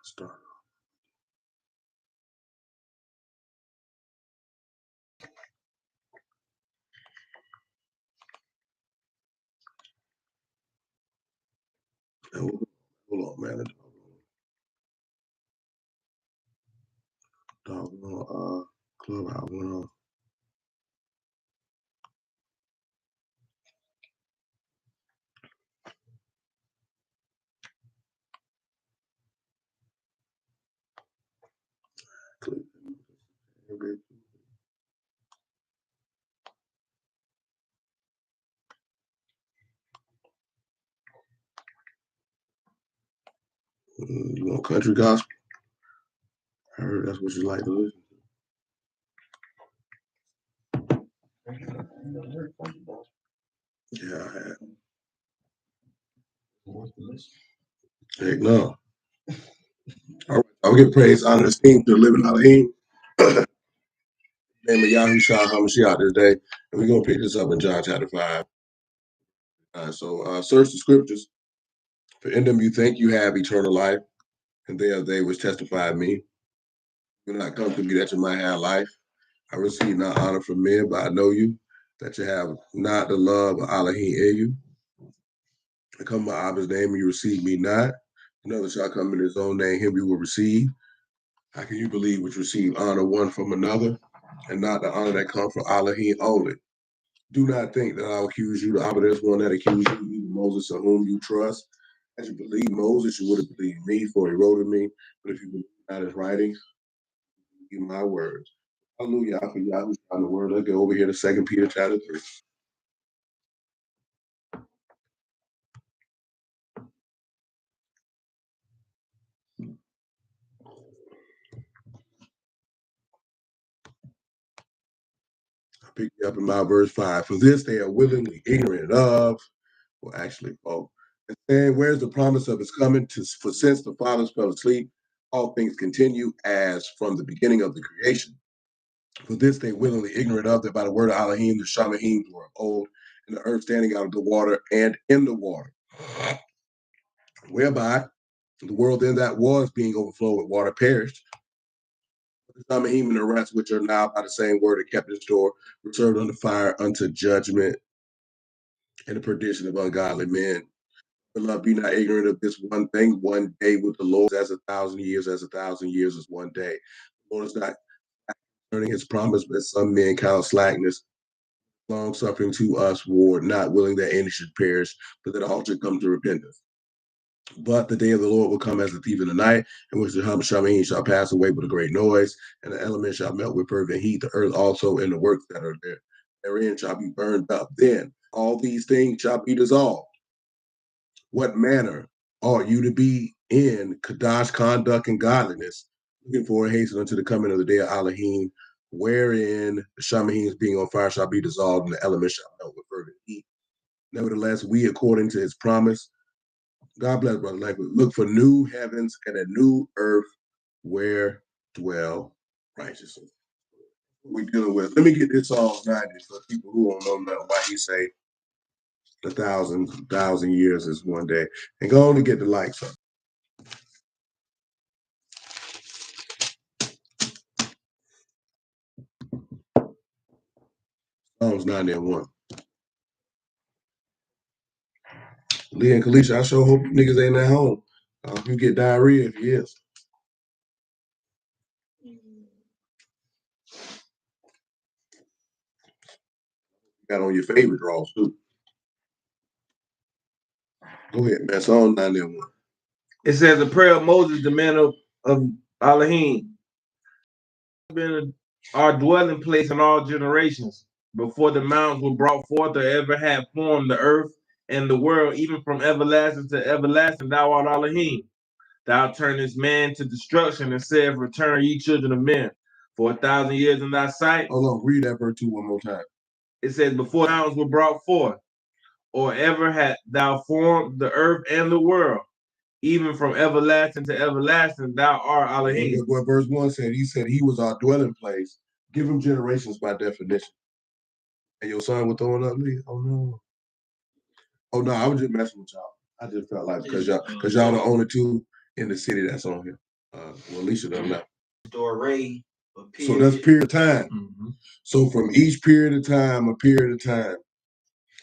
Start. Hold on, man. Doggone Clubhouse went on. Click. You want country gospel? I heard that's what you like to listen to. Yeah, I have. Heck no. All right, I'll give praise, honor, and esteem to the living Elohim. Name of Yahushua HaMashiach this day. And we're going to pick this up in John chapter 5. So search the scriptures. For in them you think you have eternal life, and they are they which testify of me. Do not come to me that you might have life. I receive not honor from men, but I know you, that you have not the love of Elohim in you. I come by Abba's name, and you receive me not. Another shall come in his own name, him you will receive. How can you believe which receive honor one from another, and not the honor that comes from Elohim only? Do not think that I will accuse you. The Abba, there's one that accused you, even Moses, in whom you trust. As you believe Moses, you would have believed me, for he wrote of me. But if you believe not his writings, believe my words. Hallelujah for Yahweh on the word. Let's go over here to 2 Peter chapter 3. I pick you up in my verse 5. For this they are willingly ignorant of, well, actually, and where's the promise of his coming? For since the fathers fell asleep, all things continue as from the beginning of the creation. For this they willingly ignorant of, that by the word of Elohim the Shamahims were of old, and the earth standing out of the water and in the water, whereby the world then that was being overflowed with water perished. The Shamahim and the rest, which are now by the same word are kept in store, reserved under fire unto judgment and the perdition of ungodly men. Beloved, be not ignorant of this one thing. One day with the Lord as 1,000 years, as 1,000 years is one day. The Lord is not concerning his promise, but some men count slackness, long suffering to us, ward, not willing that any should perish, but that all should come to repentance. But the day of the Lord will come as a thief in the night, in which the Shamaim shall pass away with a great noise, and the elements shall melt with fervent heat. The earth also and the works that are there therein shall be burned up. Then all these things shall be dissolved. What manner ought you to be in Kadash conduct and godliness, looking for and hasten unto the coming of the day of Elohim, wherein the Shamahims being on fire shall be dissolved, and the elements shall melt with fervent heat. Nevertheless, we, according to his promise, God bless, brother Langford, look for new heavens and a new earth where dwell righteousness. What we're dealing with. Let me get this all 90 for people who don't know why he say 1,000 years is one day. And go on and get the likes up. Psalms 90 and 1. Lee and Kalisha, I sure hope you niggas ain't at home. You get diarrhea if he is. You got on your favorite draws too. Go ahead, man. Psalms 90 and 1. It says the prayer of Moses, the man of Elohim, been our dwelling place in all generations. Before the mountains were brought forth, or ever had formed the earth and the world, even from everlasting to everlasting, thou art Elohim. Thou turnest man to destruction and said, return ye children of men. For 1,000 years in thy sight. Hold on, read that verse 2 one more time. It says, before the mountains were brought forth, or ever had thou formed the earth and the world, even from everlasting to everlasting, thou art Elohim. What verse 1 said, he said he was our dwelling place. Give him generations by definition. And your son was throwing up me? Oh no. Oh no, I was just messing with y'all. I just felt like because y'all the only two in the city that's on here. Well, Alicia doesn't know. Array. So that's period of time. Mm-hmm. So from each period of time, a period of time,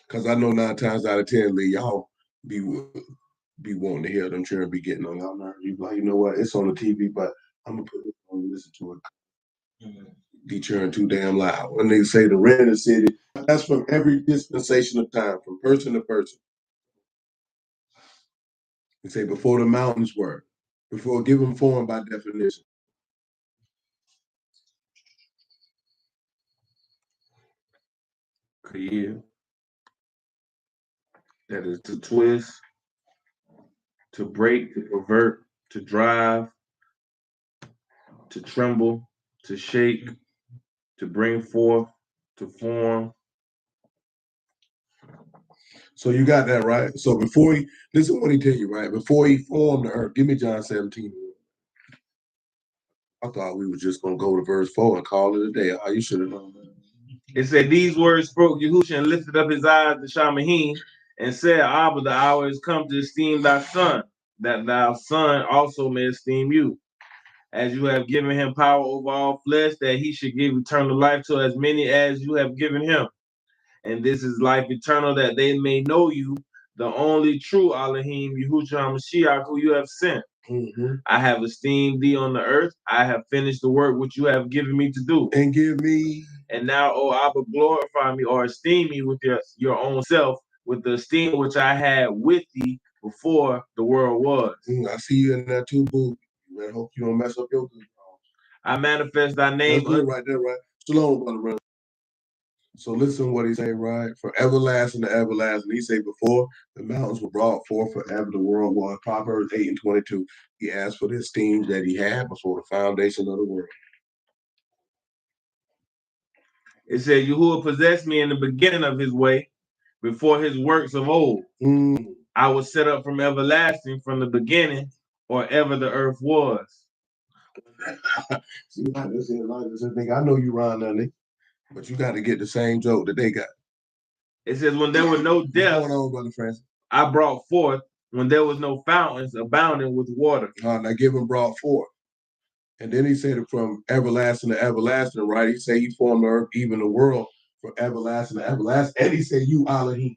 because I know 9 times out of 10, Lee, y'all be wanting to hear them children be getting on y'all nerves. You like, you know what? It's on the TV, but I'm gonna put it on and listen to it. Mm-hmm. Be cheering too damn loud. When they say the rent in the city, that's from every dispensation of time, from person to person. They say before the mountains were, before given form by definition. Create. That is to twist, to break, to pervert, to drive, to tremble, to shake, to bring forth, to form. So you got that right. So before he, listen what he tell you, right? Before he formed the earth, give me John 17. I thought we were just gonna go to verse 4 and call it a day. Oh, you should have known that. It said, these words spoke Yahushua and lifted up his eyes to Shamahim and said, Abba, the hour is come to esteem thy son, that thy son also may esteem you. As you have given him power over all flesh, that he should give eternal life to as many as you have given him. And this is life eternal, that they may know you, the only true Elohim, Yahushua HaMashiach, who you have sent. Mm-hmm. I have esteemed thee on the earth. I have finished the work which you have given me to do. And give me. And now, O Abba, glorify me or esteem me with your own self, with the esteem which I had with thee before the world was. I see you in that too, boo. I hope you don't mess up your good. I manifest thy name. That's good right there, right? Shalom, brother, brother. So listen what he say, right? For everlasting to everlasting. He say before the mountains were brought forth, forever the world was. Proverbs 8 and 22. He asked for the esteem that he had before the foundation of the world. It said, Yahuwah possessed me in the beginning of his way, before his works of old. I was set up from everlasting, from the beginning, or ever the earth was. See, like this thing. I know you Ron Nunley, but you got to get the same joke that they got. It says, when there were no depths, What's going on, Brother Francis? I brought forth, when there was no fountains abounding with water. Now give him brought forth. And then he said it from everlasting to everlasting, right? He said he formed the earth, even the world, from everlasting to everlasting. And he said, you Elohim.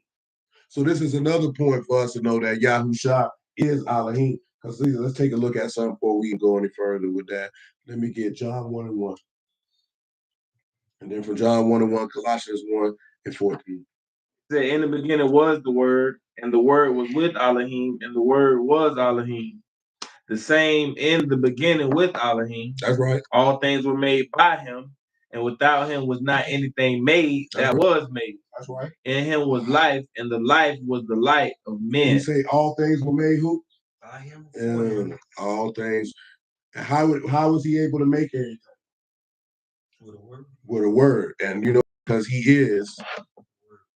So this is another point for us to know that Yahusha is Elohim. Because let's take a look at something before we go any further with that. Let me get John 1 and 1. And then from John 1 and 1, Colossians 1 and 14. It said, in the beginning was the Word, and the Word was with Elohim, and the Word was Elohim. The same in the beginning with Elohim. That's right. All things were made by him, and without him was not anything made that was made. That's right. In him was life, and the life was the light of men. You say all things were made who? By him. All things. And how was he able to make anything? With a word. With a word. And you know, because he is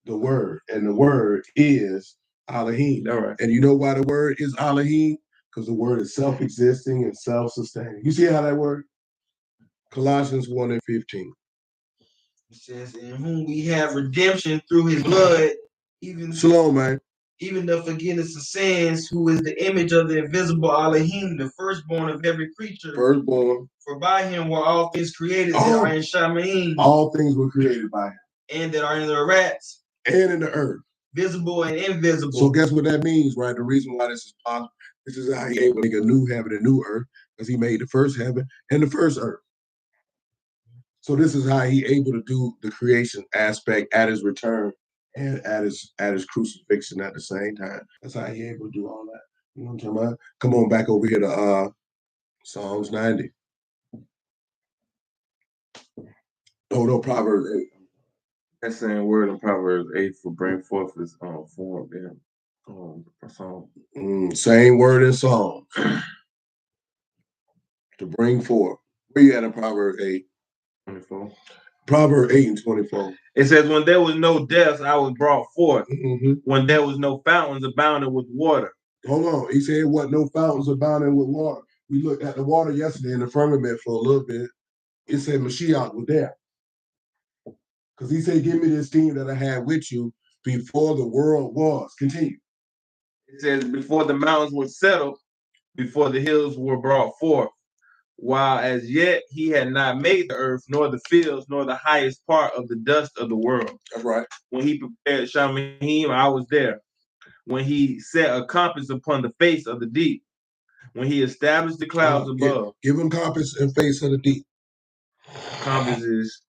the word, and the word is Elohim. All right. And you know why the word is Elohim? Because the word is self-existing and self-sustaining. You see how that works? Colossians 1 and 15. It says, in whom we have redemption through his blood, even Shalom, man. Even the forgiveness of sins, who is the image of the invisible Elohim, the firstborn of every creature. Firstborn. For by him were all things created that are in Shamaim. All things were created by him. And that are in the rats. And in the earth. Visible and invisible. So guess what that means, right? The reason why this is possible, this is how he able to make a new heaven and new earth, because he made the first heaven and the first earth. So this is how he able to do the creation aspect at his return and at his crucifixion at the same time. That's how he able to do all that. You know what I'm talking about? Come on back over here to Psalms 90. Oh no, Proverbs 8. That same word in Proverbs 8 for bring forth is form in Psalm. Same word in Psalm. To bring forth. Where you at in Proverbs 8? 24. Proverbs 8 and 24. It says, when there was no depths, I was brought forth. When there was no fountains abounding with water. Hold on. He said what? No fountains abounding with water. We looked at the water yesterday in the firmament for a little bit. It said Mashiach was there. Because he said, give me this team that I had with you before the world was. Continue. It says, before the mountains were settled, before the hills were brought forth, while as yet he had not made the earth, nor the fields, nor the highest part of the dust of the world. That's right. When he prepared Shamahim, I was there. When he set a compass upon the face of the deep, when he established the clouds above. Give him compass and face of the deep. Compass is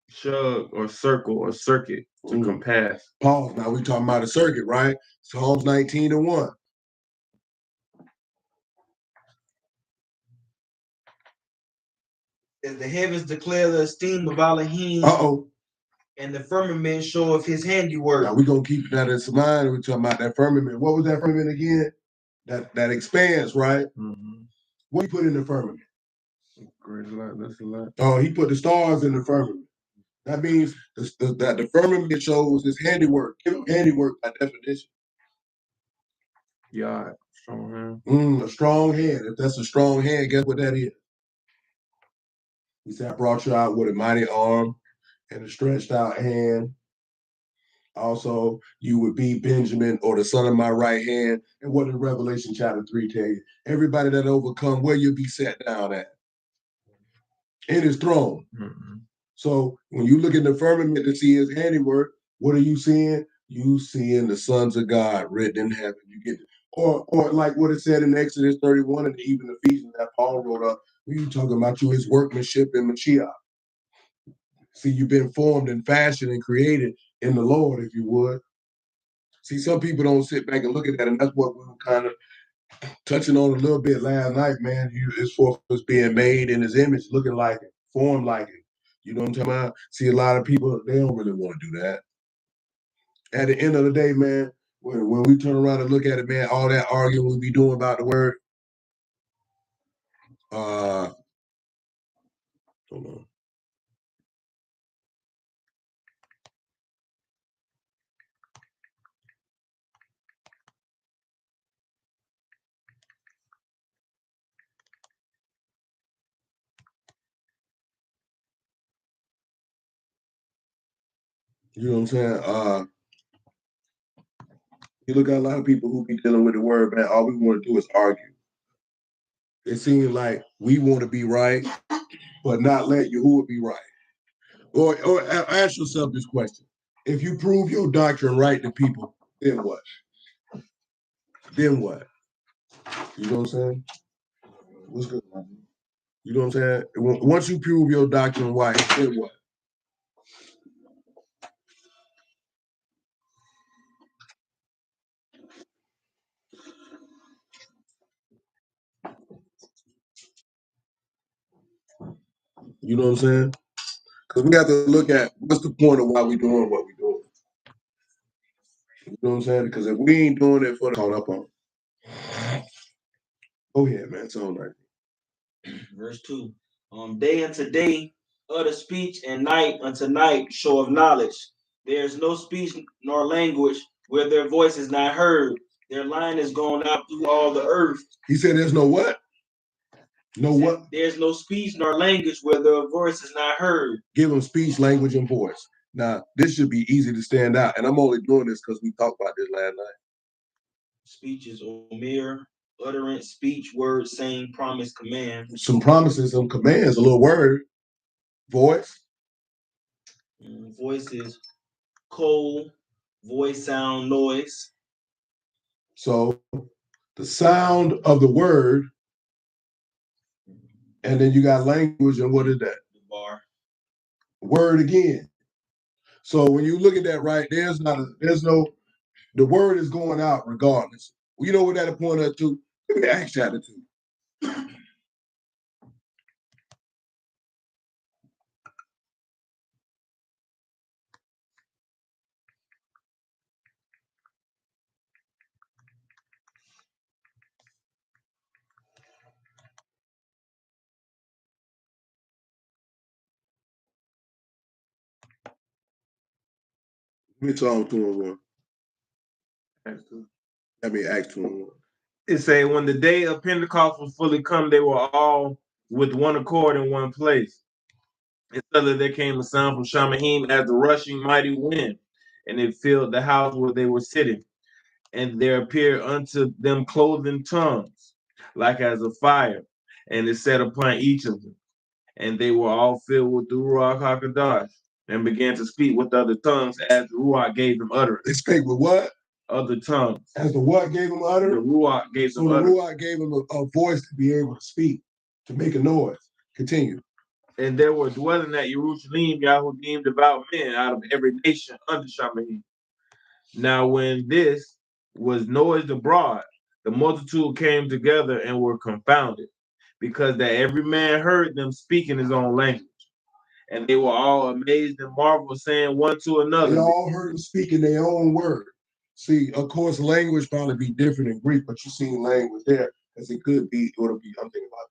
shug or circle or circuit to compass. Pause. Now we talking about a circuit, right? Psalms 19:1. As the heavens declare the esteem of Elohim, and the firmament showeth his handiwork. Now we're gonna keep that in mind. We're talking about that firmament. What was that firmament again? That expanse, right? Mm-hmm. What he put in the firmament? Great light, that's a lot. Oh, he put the stars in the firmament. That means that the firmament shows his handiwork. Give him handiwork by definition. Yeah, strong hand. A strong hand. If that's a strong hand, guess what that is? He said, I brought you out with a mighty arm and a stretched out hand. Also, you would be Benjamin or the son of my right hand. And what did Revelation chapter 3 tell you? Everybody that overcome, where you'll be sat down at? In his throne. Mm-hmm. So when you look at the firmament to see his handiwork, what are you seeing? You seeing the sons of God written in heaven. You get, or like what it said in Exodus 31 and even Ephesians that Paul wrote up. We talking about you his workmanship in Mashiach. See, you've been formed and fashioned and created in the Lord, if you would. See, some people don't sit back and look at that, and that's what we were kind of touching on a little bit last night, man. It's for us being made in his image, looking like it, formed like it. You know what I'm talking about? See, a lot of people, they don't really want to do that. At the end of the day, man, when we turn around and look at it, man, all that arguing we be doing about the word, hold on. You know what I'm saying? You look at a lot of people who be dealing with the word, man, all we want to do is argue. It seems like we want to be right, but not let Yahuwah be right. Or ask yourself this question. If you prove your doctrine right to people, then what? Then what? You know what I'm saying? What's good, man? You know what I'm saying? Once you prove your doctrine right, then what? You know what I'm saying? Because we have to look at what's the point of why we're doing what we're doing. You know what I'm saying? Because if we ain't doing it for the caught up on. Go ahead, man. It's all right. Verse 2. Day unto day utter speech, and night unto night show of knowledge. There is no speech nor language where their voice is not heard. Their line is gone out through all the earth. He said there's no what? No what? There's no speech nor language where their voice is not heard. Give them speech, language, and voice. Now, this should be easy to stand out. And I'm only doing this because we talked about this last night. Speech is Omer, utterance, speech, word, saying, promise, command. Some promises, some commands, a little word. Voice. Voice is cold, voice, sound, noise. So the sound of the word, and then you got language, and what is that? The bar. Word again. So when you look at that, right, the word is going out regardless. You know what that'll point us to? Give me Acts chapter 2. Let me talk to him. Acts 2:1. It say when the day of Pentecost was fully come, they were all with one accord in one place. And suddenly there came a sound from Shamahim as the rushing mighty wind, and it filled the house where they were sitting. And there appeared unto them cloven tongues, like as a fire, and it set upon each of them. And they were all filled with the Ruach HaKodesh, and began to speak with other tongues as the Ruach gave them utterance. They spake with what? Other tongues. As the what gave them utterance? The Ruach gave them utterance. So the Ruach gave them a voice to be able to speak, to make a noise. Continue. And there were dwelling at Jerusalem Yahudim devout men out of every nation under Shamahim. Now when this was noised abroad, the multitude came together and were confounded, because that every man heard them speak in his own language. And they were all amazed and marveled, saying one to another. They all heard them speak in their own word. See, of course, language probably be different in Greek, but you see language there, as it could be, it would be, I'm thinking about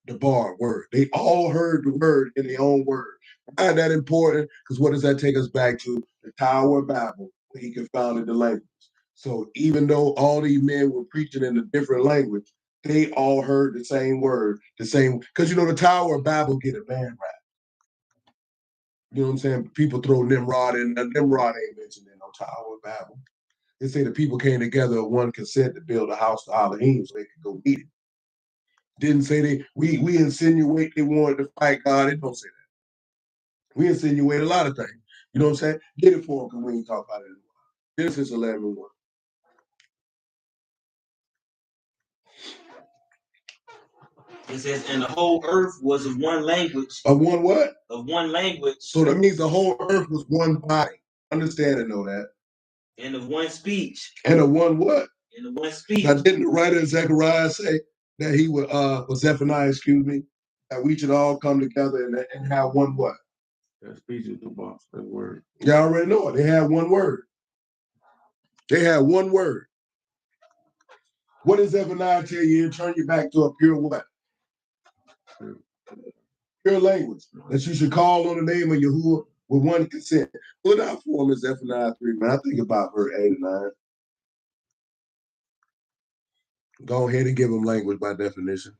the bar word. They all heard the word in their own word. Why is that important? Because what does that take us back to? The Tower of Babel, where he confounded the language. So even though all these men were preaching in a different language, they all heard the same word, the same, because you know the Tower of Babel get a bad rap. You know what I'm saying? People throw Nimrod in. Nimrod ain't mentioned in no Tower of Babel. They say the people came together with one consent to build a house to Elohim so they could go eat it. Didn't say we insinuate they wanted to fight God. It don't say that. We insinuate a lot of things. You know what I'm saying? Get it for them because we ain't talk about it anymore. Genesis 11:1. It says, and the whole earth was of one language. Of one what? Of one language. So that means the whole earth was one body. Understand and know that. And of one speech. And of one what? And of one speech. Now didn't the writer of Zechariah say that he would, or Zephaniah, excuse me, that we should all come together and have one what? That speech is the boss, that word. Y'all already know it. They had one word. They had one word. What does Zephaniah tell you? Turn you back to a pure what? Pure language. That you should call on the name of Yahuwah with one consent. Put out for him in Zephaniah 3, man. I think about verse 8 and 9. Go ahead and give them language by definition.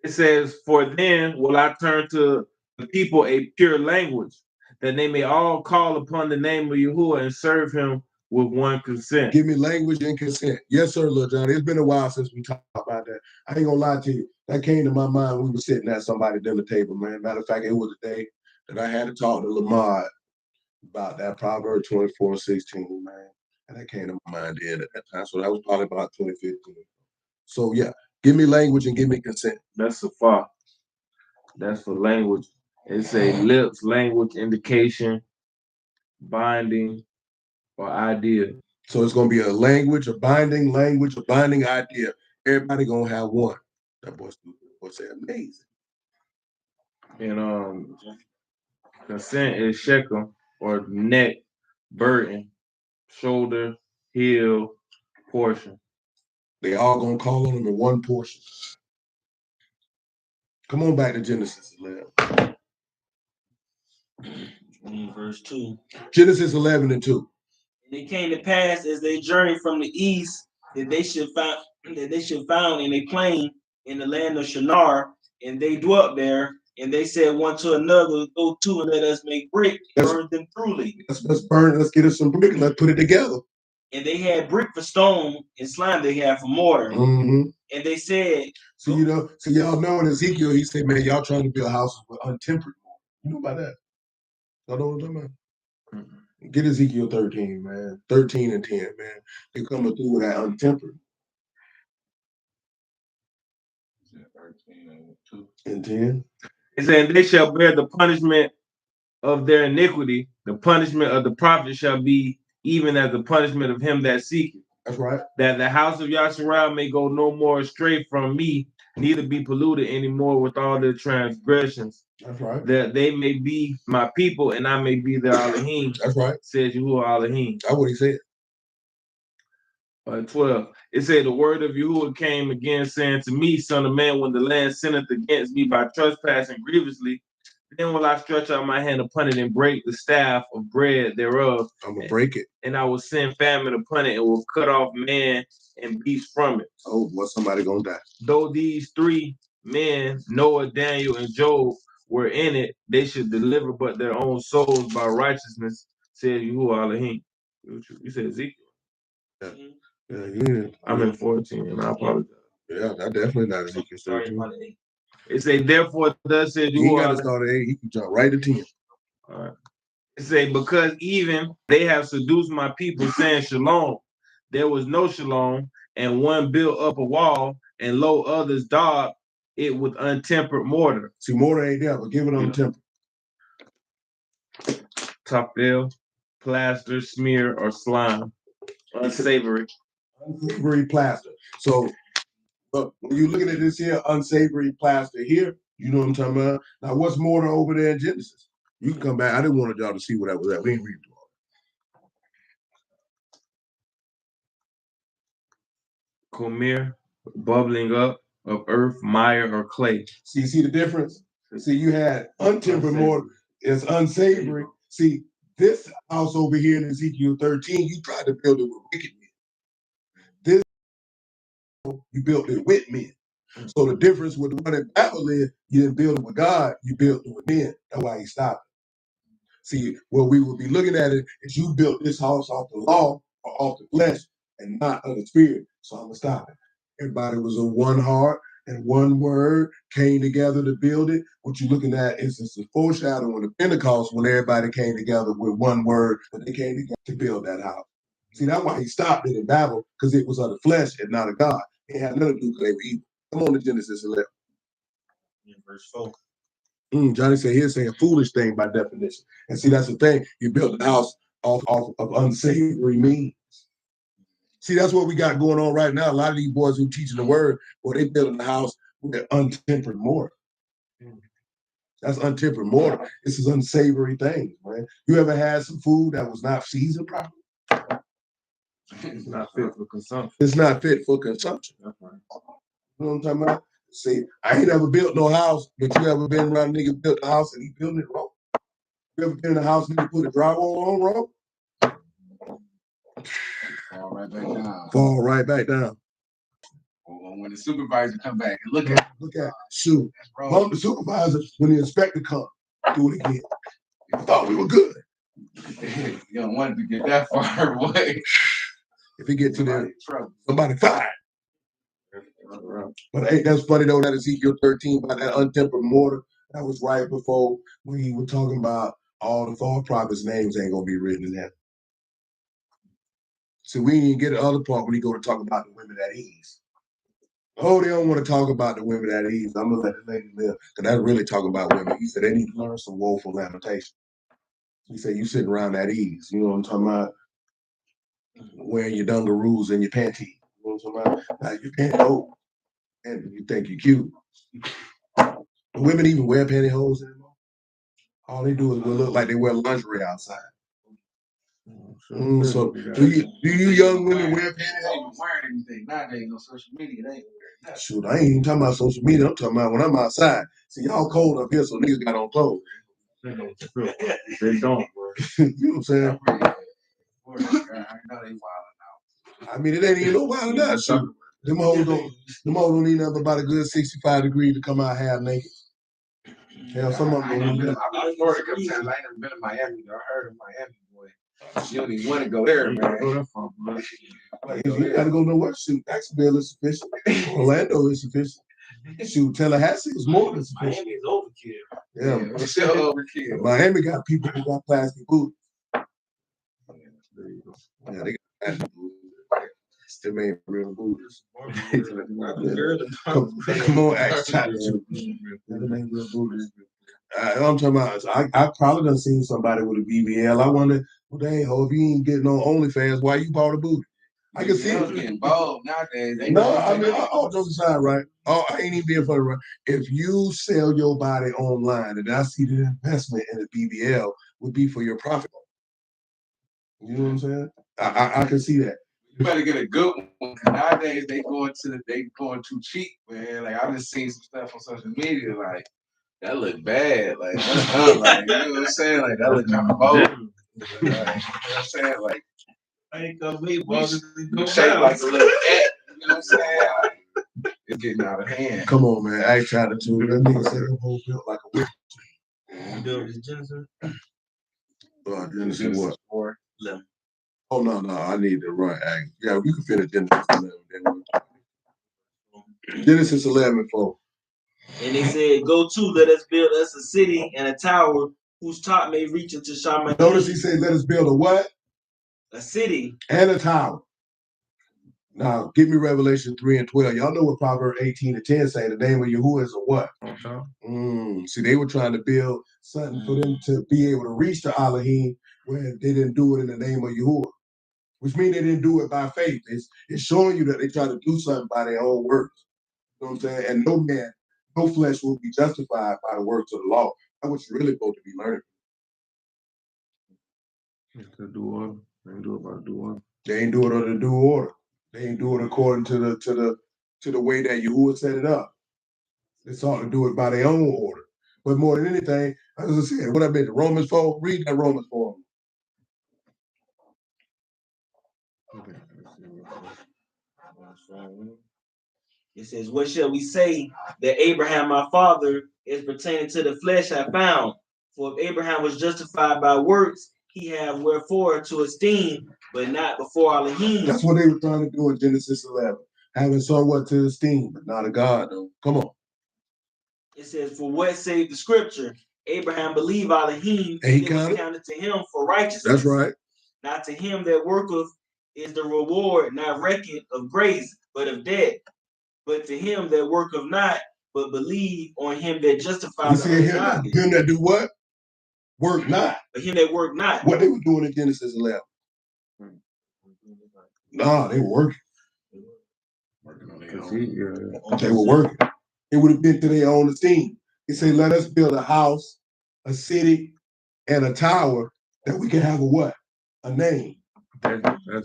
It says, for then will I turn to the people a pure language, that they may all call upon the name of Yahuwah and serve him with one consent. Give me language and consent. Yes, sir, Lil John. It's been a while since we talked about that. I ain't gonna lie to you. That came to my mind when we were sitting at somebody's dinner table, man. Matter of fact, it was a day that I had to talk to Lamar about that Proverbs 24:16, man. And that came to my mind then at that time. So that was probably about 2015. So yeah, give me language and give me consent. That's a far. That's for language. It's a lips, language, indication, binding, or idea. So it's gonna be a language, a binding idea. Everybody gonna have one. That boy say amazing. And consent is shekel or neck, burden, shoulder, heel, portion. They all gonna call on them in one portion. Come on back to Genesis 11. Verse 2. Genesis 11:2. And it came to pass as they journeyed from the east that they should found in a plain in the land of Shinar, and they dwelt there. And they said one to another, go to and let us make brick, burn them thoroughly. Let's burn, let's get us some brick, let's put it together. And they had brick for stone and slime they had for mortar. Mm-hmm. And they said, so y'all know in Ezekiel, he said, man, y'all trying to build houses with untempered mortar. You know about that? Y'all know what I'm talking about? Mm-hmm. Get Ezekiel 13, man. 13 and 10, man. They're coming through with that untempered. 13 and 10. It said, they shall bear the punishment of their iniquity. The punishment of the prophet shall be even as the punishment of him that seeketh. That's right. That the house of Yasharal may go no more astray from me, neither be polluted anymore with all their transgressions. That's right. That they may be my people and I may be their Elohim. That's right. Says Yahuwah Elohim. That's what he said. 12. It said, the word of Yahuwah came again, saying to me, son of man, when the land sinneth against me by trespassing grievously, then will I stretch out my hand upon it and break the staff of bread thereof. I'm going to break it. And I will send famine upon it and will cut off man and beast from it. Oh, well, somebody going to die. Though these three men, Noah, Daniel, and Job, were in it, they should deliver but their own souls by righteousness, said Yahuwah Elohim. You said Ezekiel. Yeah. Yeah, I'm in 14, and I apologize. Yeah, that definitely not Ezekiel 13. It say, therefore, thus said you ain't got to start at 8. He can jump right to 10. All right. It say, because even they have seduced my people, saying shalom, there was no shalom, and one built up a wall, and lo, others daubed it with untempered mortar. See, mortar ain't there, but give it untempered. Tafel, plaster, smear, or slime. Unsavory. Unsavory plaster. So, when you're looking at this here, unsavory plaster here, you know what I'm talking about? Now, what's mortar over there in Genesis? You can come back. I didn't want y'all to see what that was at. We ain't reading all Comer, bubbling up of earth, mire, or clay. See the difference? See, you had untempered mortar. It's unsavory. See, this house over here in Ezekiel 13, you tried to build it with wicked men. This, you built it with men. So the difference with the one in Babylon, you didn't build it with God, you built it with men. That's why he stopped it. See, what we would be looking at it is you built this house off the law or off the flesh and not of the spirit. So I'm going to stop it. Everybody was in one heart and one word came together to build it. What you're looking at is it's a foreshadowing of the Pentecost when everybody came together with one word, but they came together to build that house. See, that's why he stopped it in Babel, because it was of the flesh and not of God. It had nothing to do with they were evil. Come on to Genesis 11. In verse 4. Johnny said here's saying a foolish thing by definition. And see, that's the thing. You built the house off of unsavory means. See, that's what we got going on right now. A lot of these boys who teaching the word, well, they building the house with untempered mortar. That's untempered mortar. This is unsavory things, man. You ever had some food that was not seasoned properly? It's not fit for consumption. It's not fit for consumption. That's right. You know what I'm talking about? See, I ain't ever built no house, but you ever been around a nigga built the house and he built it wrong? You ever been in a house and he put a drywall on wrong? Fall right back down. Fall right back down. When the supervisor come back and look at shoot. Bump the supervisor when the inspector come. Do it again. You thought we were good. You don't want it to get that far away. If it get to there, somebody fired. But hey, that's funny though, that Ezekiel 13 by that untempered mortar. That was right before when he was talking about all the false prophets' names ain't gonna be written in heaven. So we didn't get the other part when he go to talk about the women at ease. Oh, they don't want to talk about the women at ease. I'm gonna let the lady live, because that's really talking about women. He said they need to learn some woeful lamentation. He said you sitting around at ease. You know what I'm talking about? Wearing your dungaroos and your panties. You know what I'm talking about? Now you can't go, and you think you're cute. Women even wear pantyhose anymore. All they do is look like they wear lingerie outside. So do you young women wear pantyhose? They ain't wearing anything nowadays on social media. They ain't wearing nothing. Shoot, I ain't even talking about social media. I'm talking about when I'm outside. See, y'all cold up here, so niggas got on clothes. They don't, bro. You know what I'm saying? I know they wilding out. I mean, it ain't even no wild out. Shoot. Them hoes don't need nothing about a good 65 degrees to come out half naked. Hell, some of them don't need that. I've been to Florida a couple times. I ain't never been to Miami, though. I heard of Miami, boy. You don't even want to go there, man. You gotta go nowhere. Shoot, Jacksonville is sufficient. Orlando is sufficient. Shoot, Tallahassee is more than sufficient. Miami is overkill. Yeah, it's still overkill. Miami got people who got plastic boots. Yeah, they got plastic boots. Still ain't real boots. Come on, ask China. Them ain't real boots. I'm talking about. I probably done seen somebody with a BBL. I wonder, well, dang, ho, if you ain't getting on OnlyFans, why you bought a booty? I can see it. Getting bold nowadays. No, I mean, all jokes aside, right? Oh, I ain't even being funny, right? If you sell your body online, and I see the investment in a BBL would be for your profit. You know what I'm saying? I can see that. You better get a good one. Nowadays they going too cheap, man. Like I just seen some stuff on social media, like that look bad. Like, like you know what I'm saying? Like that look kind of bold. Like, you know what I'm saying? Like I ain't gonna wait, you shape like a little cat. You know what I'm saying? Like, it's getting out of hand. Come on, man. I ain't trying to tune. That nigga said the whole built like a whip. You built this Genesis? Genesis what? 4:11. Oh no, I need to run. Yeah, you can finish Genesis 11. Genesis 11:4. And they said, "Go to, let us build us a city and a tower whose top may reach into Shaman." Notice he said, let us build a what? A city. And a tower. Now, give me Revelation 3:12. Y'all know what Proverbs 18:10 say. The name of Yahuwah is a what? See, they were trying to build something for them to be able to reach the Elohim when they didn't do it in the name of Yahuwah, which means they didn't do it by faith. It's showing you that they try to do something by their own works. You know what I'm saying? And no man, no flesh will be justified by the works of the law. That's what you're really supposed to be learning. To do order. They ain't do it by due order. They ain't do it under due order. They ain't do it according to the way that Yahuwah set it up. They sought to do it by their own order. But more than anything, as I said, what I meant, Romans 4, read that Romans 4. Okay. It says, "What shall we say that Abraham, my father, is pertaining to the flesh, I found? For if Abraham was justified by works, he had wherefore to esteem, but not before Elohim." That's what they were trying to do in Genesis 11. Having somewhat to esteem, but not a God, though. Come on. It says, "For what saith the scripture? Abraham believed Elohim, and he it was counted to him for righteousness. That's right. Not to him that worketh is the reward not reckoned of grace, but of debt. But to him that worketh not, but believe on him that justifies the ungodly." Him that do what? Work not. But him that work not. What they were doing in Genesis 11. Nah, they were working. Working on their own. They were working. It would have been to their own esteem. He said, let us build a house, a city, and a tower that we can have a what? A name. That's it.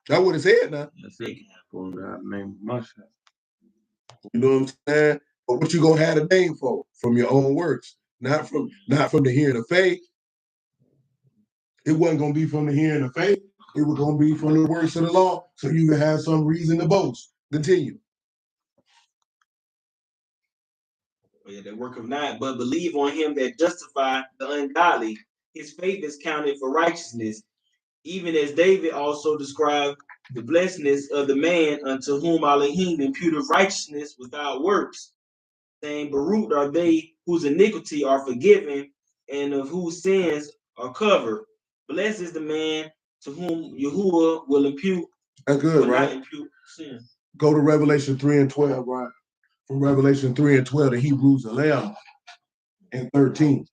That's what it said now. That's it. For God name myself. You know what I'm saying? But what you gonna have a name for? From your own works, not from the hearing of faith. It wasn't gonna be from the hearing of faith. It was gonna be from the works of the law, so you can have some reason to boast. Continue. Yeah, that work of not, but believe on him that justify the ungodly. His faith is counted for righteousness, even as David also described the blessedness of the man unto whom Elohim imputed righteousness without works, saying, Baruch are they whose iniquity are forgiven and of whose sins are covered. Blessed is the man to whom Yahuwah will impute. That's good, right? Not impute sin. Go to Revelation 3:12, right? From Revelation 3:12 to Hebrews 11:13.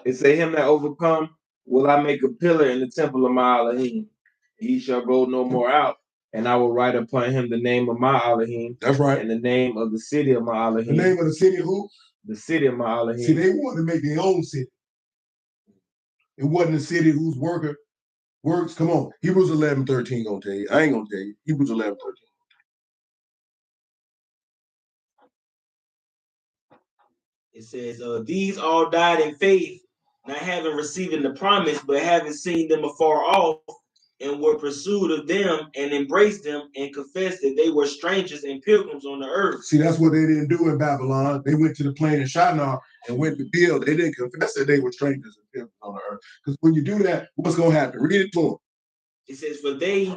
It say, him that overcome will I make a pillar in the temple of my Elohim. He shall go no more out, and I will write upon him the name of my Elohim. That's right. And the name of the city of my Elohim. The name of the city of who? The city of my Elohim. See, they wanted to make their own city. It wasn't a city whose works. Come on. Hebrews 11:13 gonna tell you. I ain't gonna tell you. Hebrews 11:13. It says, these all died in faith, not having received the promise, but having seen them afar off, and were pursued of them, and embraced them, and confessed that they were strangers and pilgrims on the earth. See, that's what they didn't do in Babylon. They went to the plain of Shinar and went to build. They didn't confess that they were strangers and pilgrims on the earth. Because when you do that, what's going to happen? Read it to them. It says, for they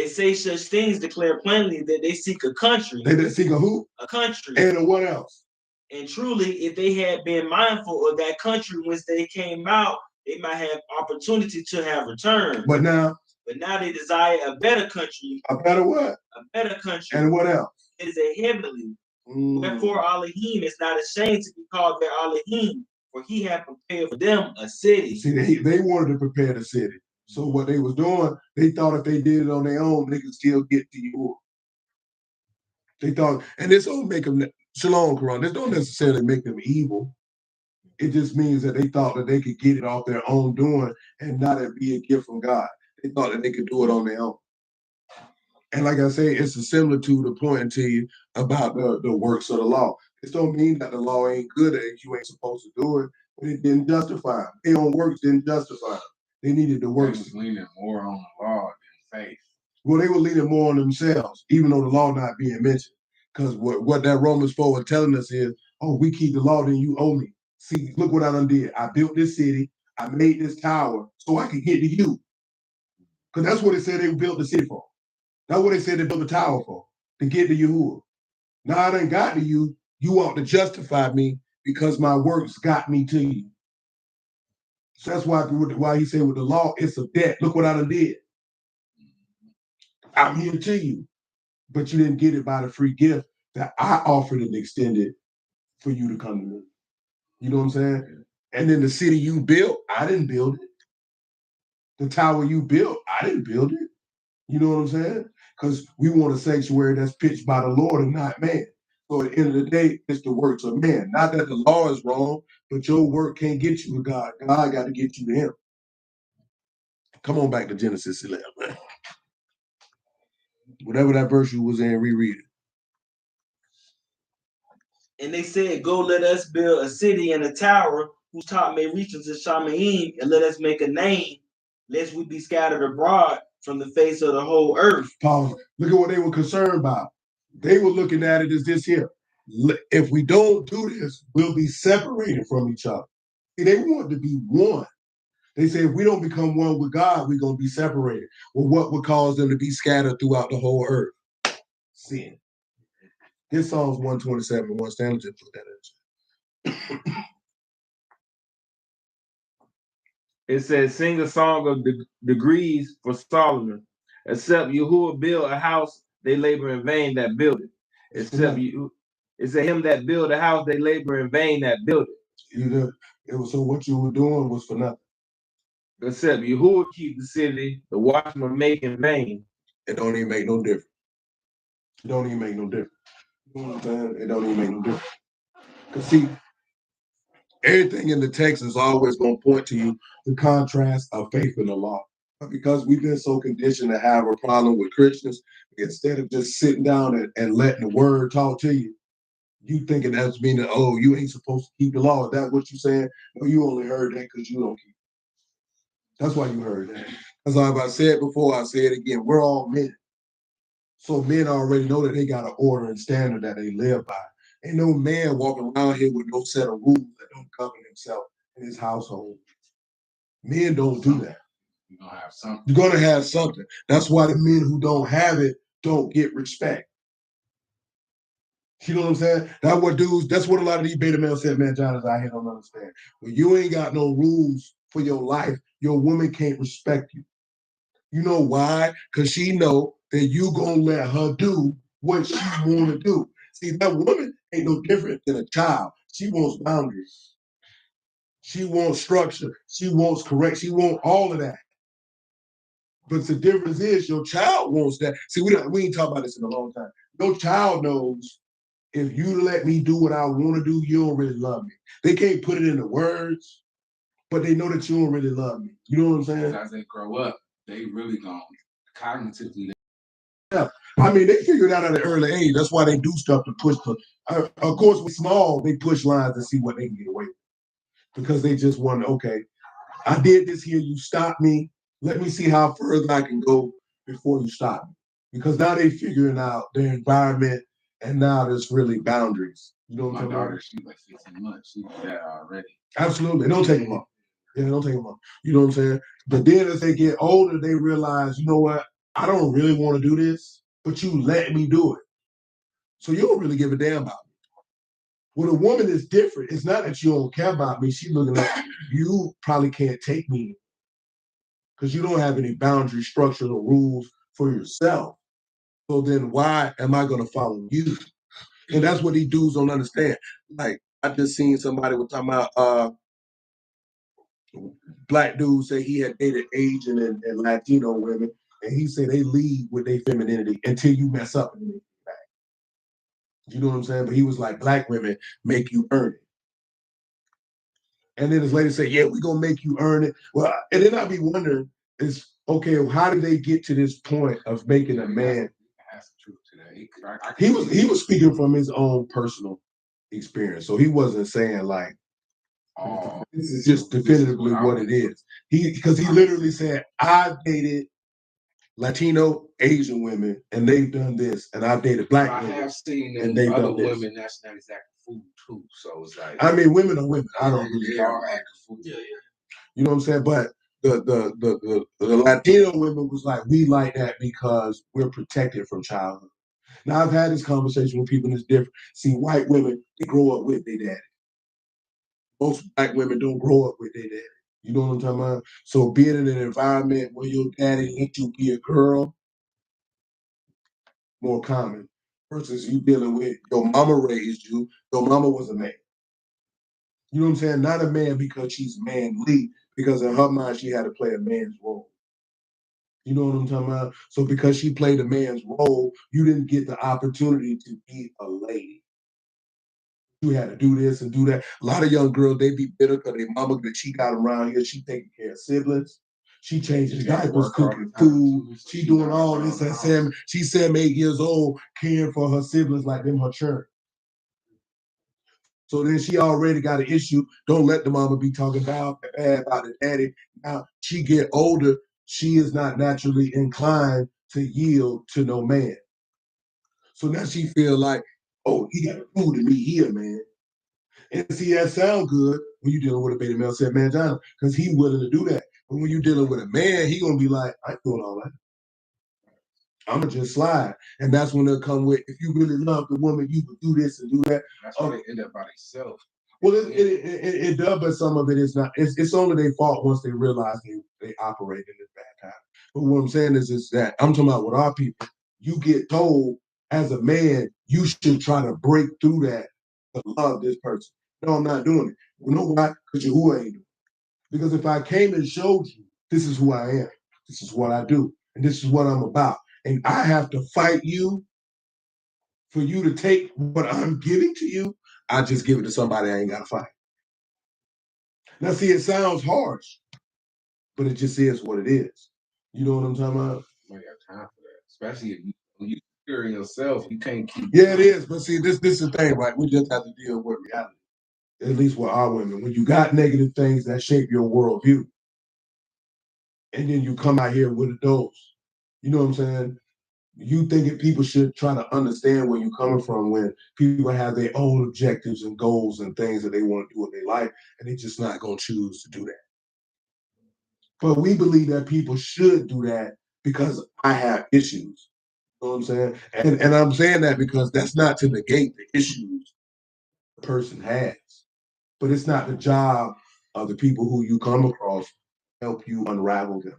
say such things, declare plainly that they seek a country. They seek a who? A country. And what else? And truly, if they had been mindful of that country whence they came out, they might have opportunity to have returned. But now they desire a better country. A better what? A better country. And what else? It is a heavenly. Wherefore Elohim is not ashamed to be called their Elohim, for he had prepared for them a city. See, they wanted to prepare the city. So what they was doing, they thought if they did it on their own, they could still get to you. They thought, and this don't make them, Shalom, Quran, this don't necessarily make them evil. It just means that they thought that they could get it off their own doing and not it be a gift from God. They thought that they could do it on their own. And like I say, it's a similitude of pointing to you about the works of the law. This don't mean that the law ain't good and you ain't supposed to do it, but it didn't justify them. Their own works didn't justify them. They needed the works. They was leaning more on the law than faith. Well, they were leaning more on themselves, even though the law not being mentioned. Because what that Romans 4 was telling us is, oh, we keep the law, then you owe me. See, look what I done did. I built this city. I made this tower so I could get to you. Because that's what it said they built the city for. That's what they said they built the tower for. to get to Yahuwah. Now I done got to you. You ought to justify me because my works got me to you. So that's why he said with the law, it's a debt. Look what I done did. I'm here to you. But you didn't get it by the free gift that I offered and extended for you to come to me. You know what I'm saying? And then the city you built, I didn't build it. The tower you built, I didn't build it. You know what I'm saying? Because we want a sanctuary that's pitched by the Lord and not man. So at the end of the day, it's the works of man. Not that the law is wrong, but your work can't get you to God. God got to get you to him. Come on back to Genesis 11, man. Whatever that verse you was in, reread it. And they said, go, let us build a city and a tower whose top may reach unto Shamaim, and let us make a name, lest we be scattered abroad from the face of the whole earth. Pause. Look at what they were concerned about. They were looking at it as this here. If we don't do this, we'll be separated from each other. See, they want to be one. They say if we don't become one with God, we're going to be separated. Well, what would cause them to be scattered throughout the whole earth? Sin. This Psalms 127, one Stanley just put that in. It says, sing a song of degrees for Solomon. Except Yahuwah build a house, they labor in vain that build it. Except you, it's a him that build a house, they labor in vain that build it. So what you were doing was for nothing. Except Yahuwah keep the city, the watchman make in vain. It don't even make no difference. It don't even make no difference. You know what I'm saying? It don't even make no difference. Because see, everything in the text is always going to point to you the contrast of faith and the law. But because we've been so conditioned to have a problem with Christians, instead of just sitting down and letting the word talk to you, you thinking that's meaning, oh, you ain't supposed to keep the law. Is that what you're saying? No, you only heard that because you don't keep it. That's why you heard that. As I said before, I say it again, we're all men. So men already know that they got an order and standard that they live by. Ain't no man walking around here with no set of rules that don't govern himself in his household. Men don't do that. You're gonna have something. You're gonna have something. That's why the men who don't have it don't get respect. You know what I'm saying? That's what a lot of these beta males said, man, John, is I don't understand. When you ain't got no rules for your life, your woman can't respect you. You know why? Because she know that you gonna let her do what she wanna do. See, that woman ain't no different than a child. She wants boundaries. She wants structure. She wants correct. She wants all of that. But the difference is your child wants that. See, we ain't talked about this in a long time. Your child knows if you let me do what I want to do, you don't really love me. They can't put it into words, but they know that you don't really love me. You know what I'm saying? As they grow up, they really gonna cognitively. Yeah, I mean, they figure it out at an early age. That's why they do stuff to push. Of course, with small, they push lines to see what they can get away with because they just want to. Okay, I did this here. You stop me. Let me see how further I can go before you stop me. Because now they figuring out their environment, and now there's really boundaries. You know what I'm My talking daughter, she's like 15 months. She did that already. Absolutely. Don't take them up. Yeah, don't take them up. You know what I'm saying? But then as they get older, they realize, you know what? I don't really want to do this, but you let me do it. So you don't really give a damn about me. When a woman is different, it's not that you don't care about me. She's looking at you probably can't take me because you don't have any boundary structures or rules for yourself. So then why am I going to follow you? And that's what these dudes don't understand. Like, I just seen somebody was talking about black dude say he had dated Asian and Latino women, and he said they lead with their femininity until you mess up and they get back. You know what I'm saying? But he was like, black women make you earn it. And then his lady said, yeah, we're going to make you earn it. Well, and then I'd be wondering, is okay, how did they get to this point of making a man? That's the truth today. He was speaking from his own personal experience. So he wasn't saying like, oh, this is just definitively what it is. Because he literally said, I've dated Latino, Asian women, and they've done this, and I've dated black women. I have seen and they've other done this. women that's not exactly food too. So it's like, I mean, women are women. I don't really care. Yeah. You know what I'm saying? But the Latino women was like, we like that because we're protected from childhood. Now, I've had this conversation with people, and it's different. See, white women, they grow up with their daddy. Most black women don't grow up with their daddy. You know what I'm talking about? So being in an environment where your daddy let you be a girl, more common. Versus you dealing with your mama raised you, your mama was a man. You know what I'm saying? Not a man because she's manly, because in her mind she had to play a man's role. You know what I'm talking about? So because she played a man's role, you didn't get the opportunity to be a lady. You had to do this and do that. A lot of young girls, they be bitter because their mama that she got around here, she taking care of siblings. She changing diapers, cooking food. She doing all this at 7. She's 7, 8 years old, caring for her siblings like them her children. So then she already got an issue. Don't let the mama be talking bad about the daddy. Now she get older, she is not naturally inclined to yield to no man. So now she feel like, oh, he got to prove to me here, man. And see, that sound good when you're dealing with a beta male said man John, because he willing to do that. But when you're dealing with a man, he gonna be like, I ain't doing all that. I'ma just slide. And that's when they'll come with, if you really love the woman, you could do this and do that. That's why they end up by themselves. Well, it does, but some of it is not. It's only their fault once they realize they operate in this bad time. But what I'm saying is that I'm talking about with our people. You get told as a man, you should try to break through that to love this person. No, I'm not doing it. You know why? Because you're who I ain't doing. Because if I came and showed you, this is who I am, this is what I do, and this is what I'm about, and I have to fight you for you to take what I'm giving to you, I just give it to somebody I ain't got to fight. Now, see, it sounds harsh, but it just is what it is. You know what I'm talking about? You ain't got time for that. Especially if you secure in yourself, you can't keep. Yeah, it is. But see, this is the thing, right? We just have to deal with reality. At least with our women. When you got negative things that shape your worldview, and then you come out here with a dose. You know what I'm saying? You thinking people should try to understand where you're coming from when people have their own objectives and goals and things that they want to do in their life, and they're just not going to choose to do that. But we believe that people should do that because I have issues. You know what I'm saying? And I'm saying that because that's not to negate the issues the person has, but it's not the job of the people who you come across to help you unravel them.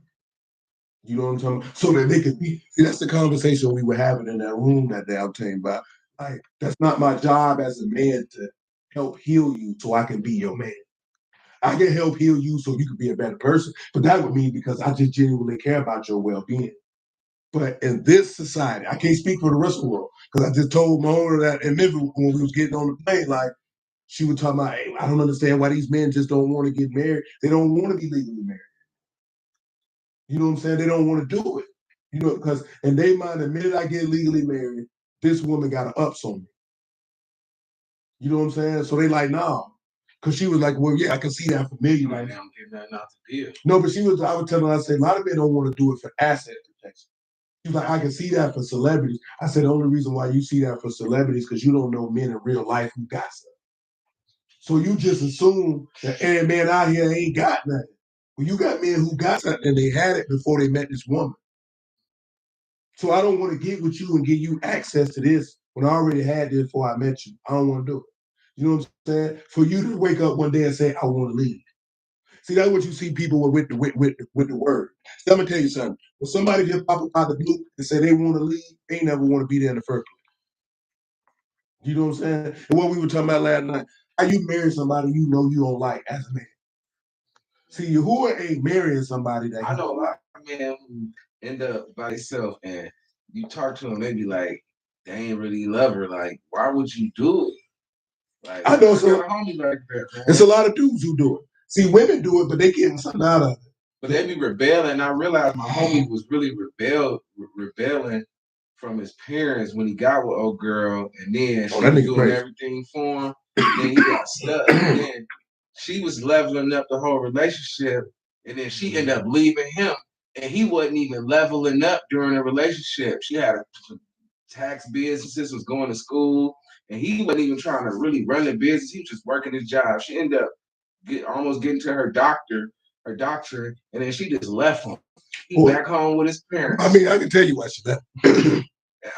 You know what I'm talking about? So that they could be. See, that's the conversation we were having in that room that day I'm telling you about. Like, that's not my job as a man to help heal you so I can be your man. I can help heal you so you can be a better person, but that would mean because I just genuinely care about your well-being. But in this society, I can't speak for the rest of the world because I just told my owner that in Memphis when we was getting on the plane, like she was talking about, hey, I don't understand why these men just don't want to get married. They don't want to be legally married. You know what I'm saying? They don't want to do it. You know, because in their mind, the minute I get legally married, this woman got to ups on me. You know what I'm saying? So they like, nah. Because she was like, well, yeah, I can see that familiar right now. I'm getting nothing out the deal. No, but I would tell her, I said, a lot of men don't want to do it for asset protection. She was like, I can see that for celebrities. I said, the only reason why you see that for celebrities because you don't know men in real life who got stuff. So you just assume that every man out here ain't got nothing. Well, you got men who got something and they had it before they met this woman. So I don't want to get with you and give you access to this when I already had this before I met you. I don't want to do it. You know what I'm saying? For you to wake up one day and say, I want to leave. See, that's what you see people with the word. So I'm gonna tell you something. When somebody just pop up out the blue and say they want to leave, they ain't never want to be there in the first place. You know what I'm saying? And what we were talking about last night, how you marry somebody you know you don't like as a man. See, who ain't marrying somebody that I know a lot of men who end up by themselves and you talk to them, they be like, they ain't really love her. Like, why would you do it? Like, I know I got a homie like that, man. It's a lot of dudes who do it. See, women do it, but they getting something out of it. But they be rebelling. I realized my homie was really rebelling from his parents when he got with old girl, and then she was doing everything for him. Then he got stuck. And then she was leveling up the whole relationship, and then she ended up leaving him, and he wasn't even leveling up during the relationship. She had a tax businesses, was going to school, and he wasn't even trying to really run the business. He was just working his job. She ended up almost getting to her doctorate, and then she just left him. He back home with his parents. I mean, I can tell you why she left.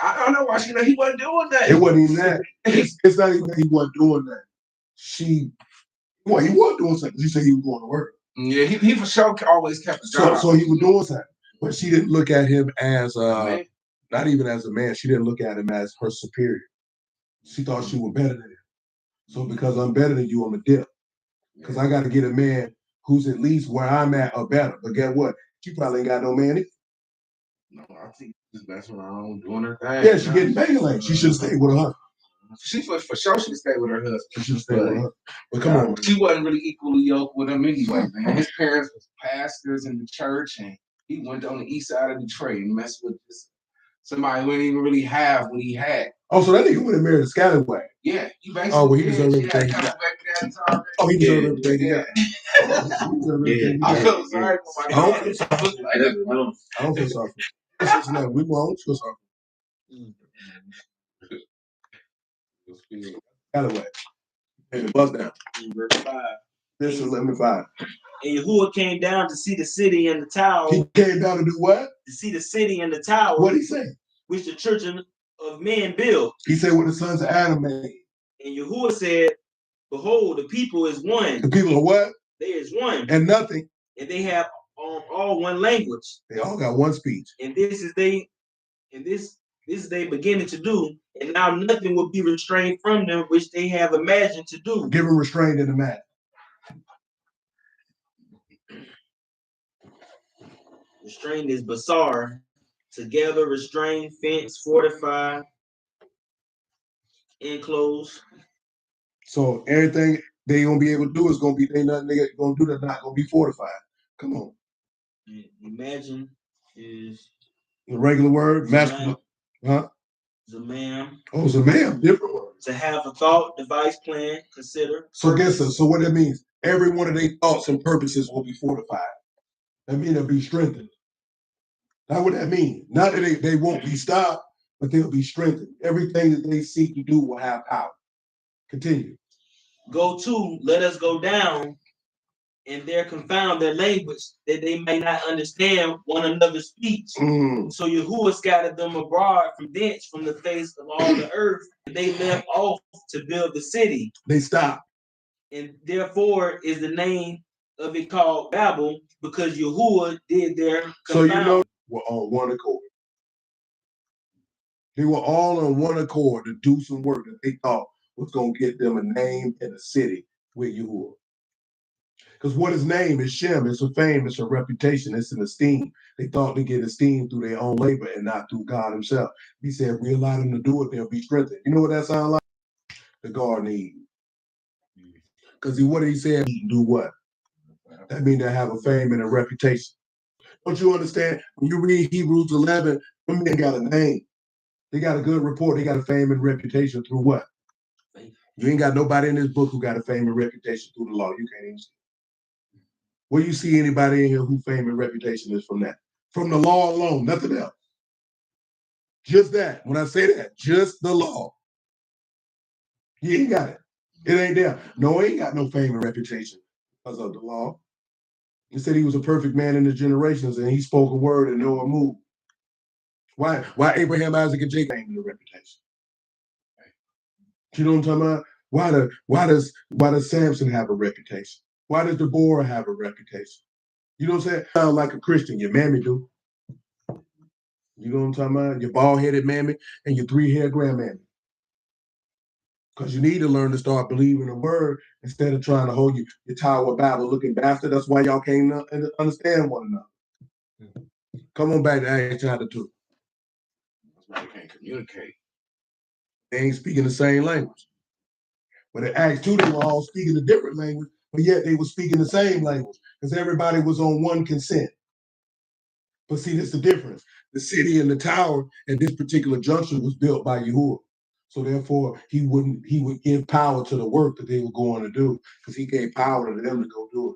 I don't know why he wasn't doing that. It wasn't even that. It's not even that he wasn't doing that. He was doing something. She said he was going to work. Yeah, he for sure always kept a job. So he was doing something. But she didn't look at him as not even as a man. She didn't look at him as her superior. She thought she was better than him. So because I'm better than you, I'm a dip. Because I got to get a man who's at least where I'm at or better. But guess what? She probably ain't got no man either. No, I think she's messing around doing her thing. Yeah, she getting paid like she should have stayed with her husband. She for sure should have stayed with her husband. She should have stayed with her husband. But come on. She wasn't really equally yoked with him anyway, man. His parents was pastors in the church, and he went on the east side of Detroit and messed with somebody who didn't even really have what he had. Oh, so that nigga went and married a scallywag. Yeah, he basically. Oh, well, he deserved everything he got. Oh, he deserved everything he got. I feel sorry for my dog. I don't feel sorry for him. We won't feel sorry for him. Scallywag. And bust down. Verse 5. This is 11:5. And Yahuwah came down to see the city and the tower. He came down to do what? To see the city and the tower. What did he say? Which the children of men build. He said what the sons of Adam made. And Yahuwah said, behold, the people is one. The people are what? They is one. And nothing. And they have all one language. They all got one speech. And this is they beginning to do. And now nothing will be restrained from them which they have imagined to do. Give them restrained in the matter. Restrained is basar. Together, restrained, fence, fortify, enclosed. So everything they gonna be able to do is gonna be nothing they gonna do that's not gonna be fortified. Come on. Imagine is the regular word, masculine. Huh? Zamam. Oh, Zamam, different word. To have a thought, device, plan, consider. So guess so what that means? Every one of their thoughts and purposes will be fortified. That means they'll be strengthened. That's what that means. Not that they won't be stopped, but they'll be strengthened. Everything that they seek to do will have power. Continue. Go to, let us go down, and there confound their language, that they may not understand one another's speech. So Yahuwah scattered them abroad from thence, from the face of all the earth. And they left off to build the city. They stopped. And therefore is the name of it called Babel, because Yahuwah did their confound. So you know, we're on one accord. They were all on one accord to do some work that they thought was going to get them a name in a city with Yahuwah. Because what his name is Shem, it's a fame, it's a reputation, it's an esteem. They thought they get esteem through their own labor and not through God himself. He said, if we allow them to do it, they'll be strengthened. You know what that sounds like? The Garden of Eden. Because what did he say? Do what? That means they have a fame and a reputation. Don't you understand? When you read Hebrews 11, them men got a name. They got a good report. They got a fame and reputation through what? You ain't got nobody in this book who got a fame and reputation through the law. You can't even see. Where you see anybody in here who fame and reputation is from that? From the law alone, nothing else. Just that. When I say that, just the law. He ain't got it. It ain't there. No, he ain't got no fame and reputation because of the law. He said he was a perfect man in his generations, and he spoke a word and no one moved. Why Abraham, Isaac, and Jacob ain't in the reputation? You know what I'm talking about? Why does Samson have a reputation? Why does Deborah have a reputation? You know what I'm saying? Sound like a Christian, your mammy do. You know what I'm talking about? Your bald-headed mammy and your three-haired grandmammy. Because you need to learn to start believing the word instead of trying to hold your Tower of Babel looking bastard. That's why y'all can't understand one another. Come on back to Acts chapter 2. That's why they can't communicate. They ain't speaking the same language. But in Acts 2, they were all speaking a different language, but yet they were speaking the same language because everybody was on one consent. But see, that's the difference. The city and the tower at this particular junction was built by Yahuwah. So therefore, he would give power to the work that they were going to do because he gave power to them to go do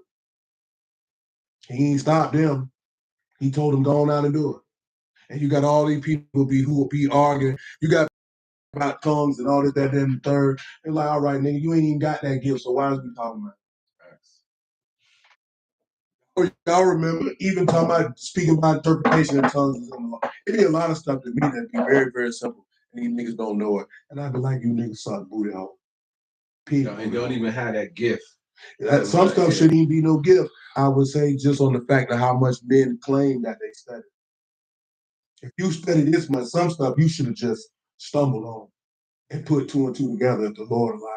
it. He ain't stopped them. He told them, go on out and do it. And you got all these people who will be arguing. You got about tongues and all this, that, and the third. They're like, all right, nigga, you ain't even got that gift, so why is we talking about it? Y'all remember, even talking about speaking about interpretation of tongues is in the law. It be a lot of stuff to me that be very, very simple, and these niggas don't know it. And I be like, you niggas suck booty hole. People don't even have that gift. Some stuff shouldn't even be no gift. I would say just on the fact of how much men claim that they study. If you study this much, some stuff you should have just stumbled on and put two and two together if the Lord allowed.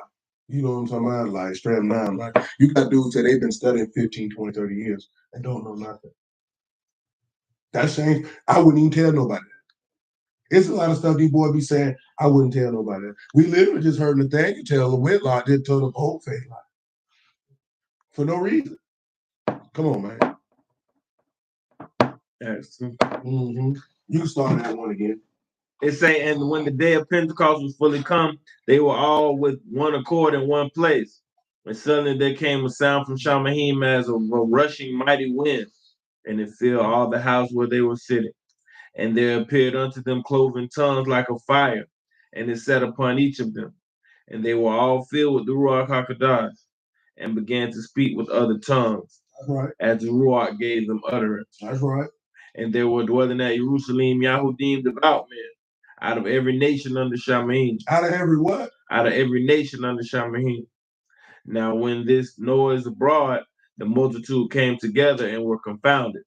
You know what I'm talking about? Like straight up now, like you got dudes that they've been studying 15, 20, 30 years and don't know nothing. That's shame. I wouldn't even tell nobody that. It's a lot of stuff these boys be saying, I wouldn't tell nobody that. We literally just heard Nathaniel tell the Whitlock didn't tell the whole faith lie. For no reason. Come on, man. That's true. Mm-hmm. You start that one again. It say, and when the day of Pentecost was fully come, they were all with one accord in one place. And suddenly there came a sound from Shamahim as of a rushing mighty wind, and it filled all the house where they were sitting. And there appeared unto them cloven tongues like a fire, and it sat upon each of them. And they were all filled with the Ruach HaKodesh, and began to speak with other tongues, right, as the Ruach gave them utterance. That's right. And there were dwelling at Jerusalem Yahudim devout men, out of every nation under Shamahim. Out of every what? Out of every nation under Shamahim. Now when this noise abroad, the multitude came together and were confounded,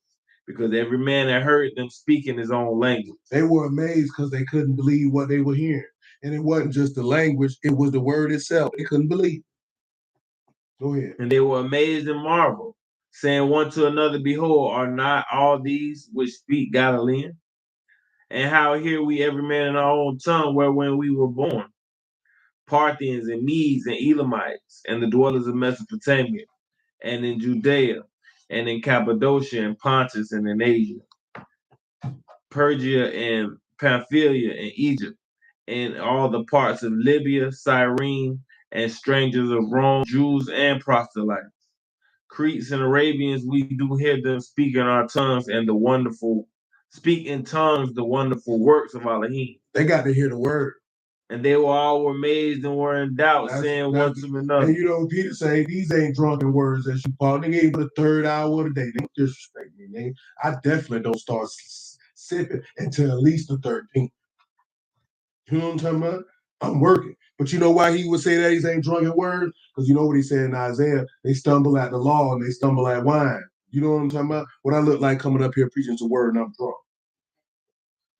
because every man had heard them speak in his own language. They were amazed because they couldn't believe what they were hearing. And it wasn't just the language, it was the word itself. They couldn't believe. Go ahead. And they were amazed and marveled, saying one to another, behold, are not all these which speak Galilean? And how hear we every man in our own tongue wherein we were born? Parthians and Medes and Elamites, and the dwellers of Mesopotamia, and in Judea, and in Cappadocia, and Pontus, and in Asia, Persia, and Pamphylia, and Egypt, and all the parts of Libya, Cyrene, and strangers of Rome, Jews and proselytes. Cretes and Arabians, we do hear them speak in our tongues and speak in tongues the wonderful works of Elohim. They got to hear the word. And they were amazed and were in doubt, saying one to another. And you know, Peter say, these ain't drunken words as you call. They gave the third hour of the day. They don't disrespect me. I definitely don't start sipping until at least the 13th. You know what I'm talking about? I'm working. But you know why he would say that these ain't drunken words? Because you know what he said in Isaiah? They stumble at the law and they stumble at wine. You know what I'm talking about? What I look like coming up here preaching the word and I'm drunk.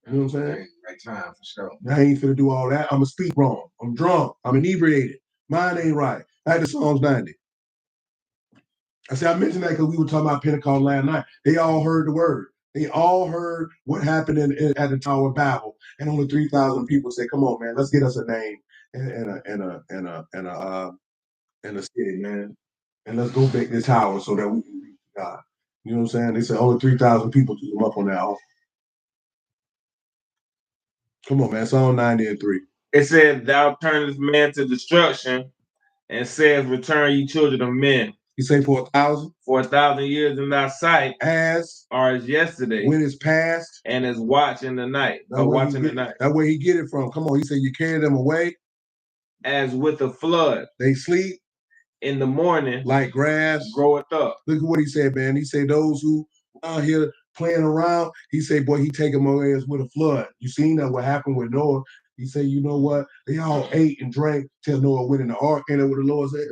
You know what I'm saying? Right time for sure. I ain't finna do all that. I'm going to speak wrong. I'm drunk. I'm inebriated. Mine ain't right. Back to Psalms 90. I mentioned that because we were talking about Pentecost last night. They all heard the word. They all heard what happened at the Tower of Babel, and only 3,000 people said, "Come on, man, let's get us a name and a city, man, and let's go make this tower so that we can reach God." You know what I'm saying? They said only 3,000 people took them up on that offer. Come on, man. Psalm 90 and 3. It said, "Thou turnest man to destruction, and says, Return, ye children of men." You say for 1,000? For 1,000 years in thy sight are as yesterday. When it's past. And as watch in the night. That way he get it from. Come on, he said you carry them away. As with a flood. They sleep. In the morning. Like grass. Groweth up. Look at what he said, man. He said those who out here playing around, he said, boy, he take them away as with a flood. You seen that what happened with Noah. He said, you know what? They all ate and drank till Noah went in the ark. And what the Lord said.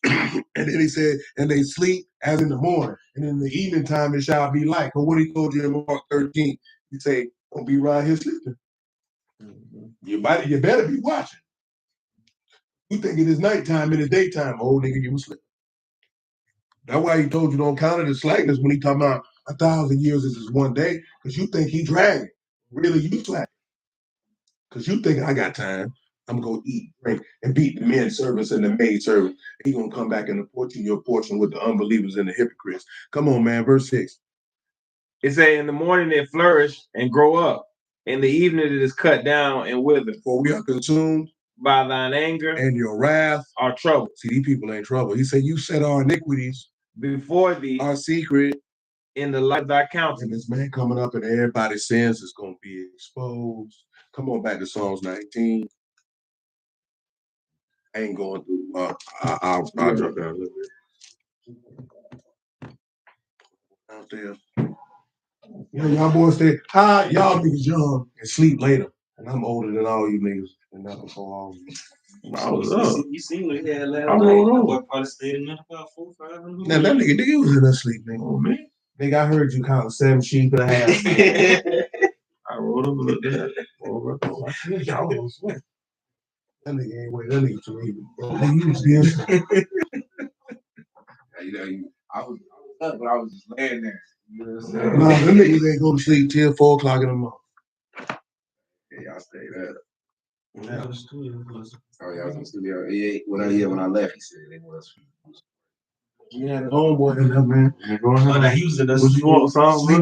And then he said, and they sleep as in the morning. And in the evening time it shall be light. But what he told you in Mark 13, he say, don't be around here sleeping. You better be watching. You think it is nighttime in the daytime, old nigga, you was sleeping. That's why he told you don't count it as slackness when he talking about 1,000 years is just one day, because you think he dragging. Really, you slack. Because you think I got time. I'm going to eat, drink, and beat the men servants and the maid servants. He going to come back and portion your portion with the unbelievers and the hypocrites. Come on, man. Verse 6. It say, in the morning it flourish and grow up. In the evening it is cut down and withered. For we are consumed by thine anger and your wrath are trouble. See, these people ain't trouble. He said, you set our iniquities before thee, our secret in the light of thy countenance. And this man coming up and everybody's sins is going to be exposed. Come on back to Psalms 19. I ain't going through. I'll drop down a little bit. Downstairs. Yeah, y'all boys stay. How y'all niggas young and sleep later, and I'm older than all you niggas, and not before all of you. I was up. You seen what he had last I night. rolled That over. boy probably stayed in there about 4 or 5 in the Now that nigga was in that sleep, nigga. Oh, man. Nigga, I heard you count 7 sheep and a half. I rolled over, looked at that. I said, y'all gonna sweat. That nigga ain't wait. That nigga too easy. Nigga, you was still. You know, I was up, but I was just laying there. You know what I'm saying? Nah, them niggas ain't go to sleep till 4 o'clock in the morning. Yeah, y'all stayed up. Yeah. Oh, yeah, I was in the studio. Yeah, when I left, he said they was. You had a homeboy in there, man. Go ahead. Oh, now he was in the What you want, song, bro?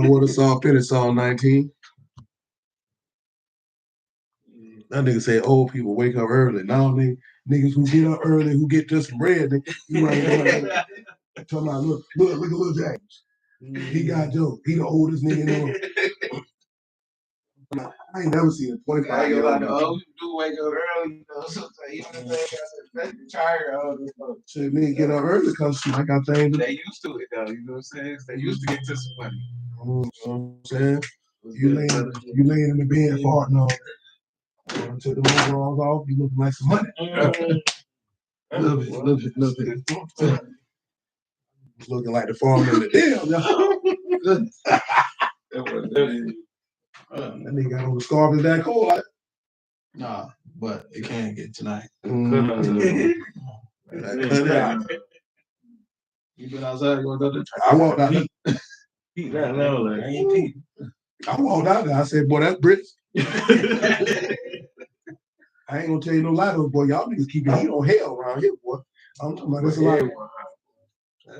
What a song, finish song 19. That nigga say old people wake up early. Now niggas who get up early, who get to some bread, you right there. Talking about, look at Lil James. He got Joe. He the oldest nigga in the world. I ain't never seen a 25-year-old. Oh, you do wake up early, you know. Sometimes you know what I'm saying? Tired. Shit, nigga get up early because I got things. They used to it though. You know what I'm saying? They used to get to some money. You know what I'm saying? You laying in the bed farting on. Took the overalls off. You looking like some money. Love it. Looking like the farmer in the damn. That nigga got on the scarf and that cold. Like, nah, but it can't get tonight. You been outside going to the track? I walked out there. Pete that level, like, I ain't Pete. I walked out there. I said, boy, that's Brits. I ain't gonna tell you no lie though, boy. Y'all niggas keep your heat on hell around here, boy. I'm talking about this a lot.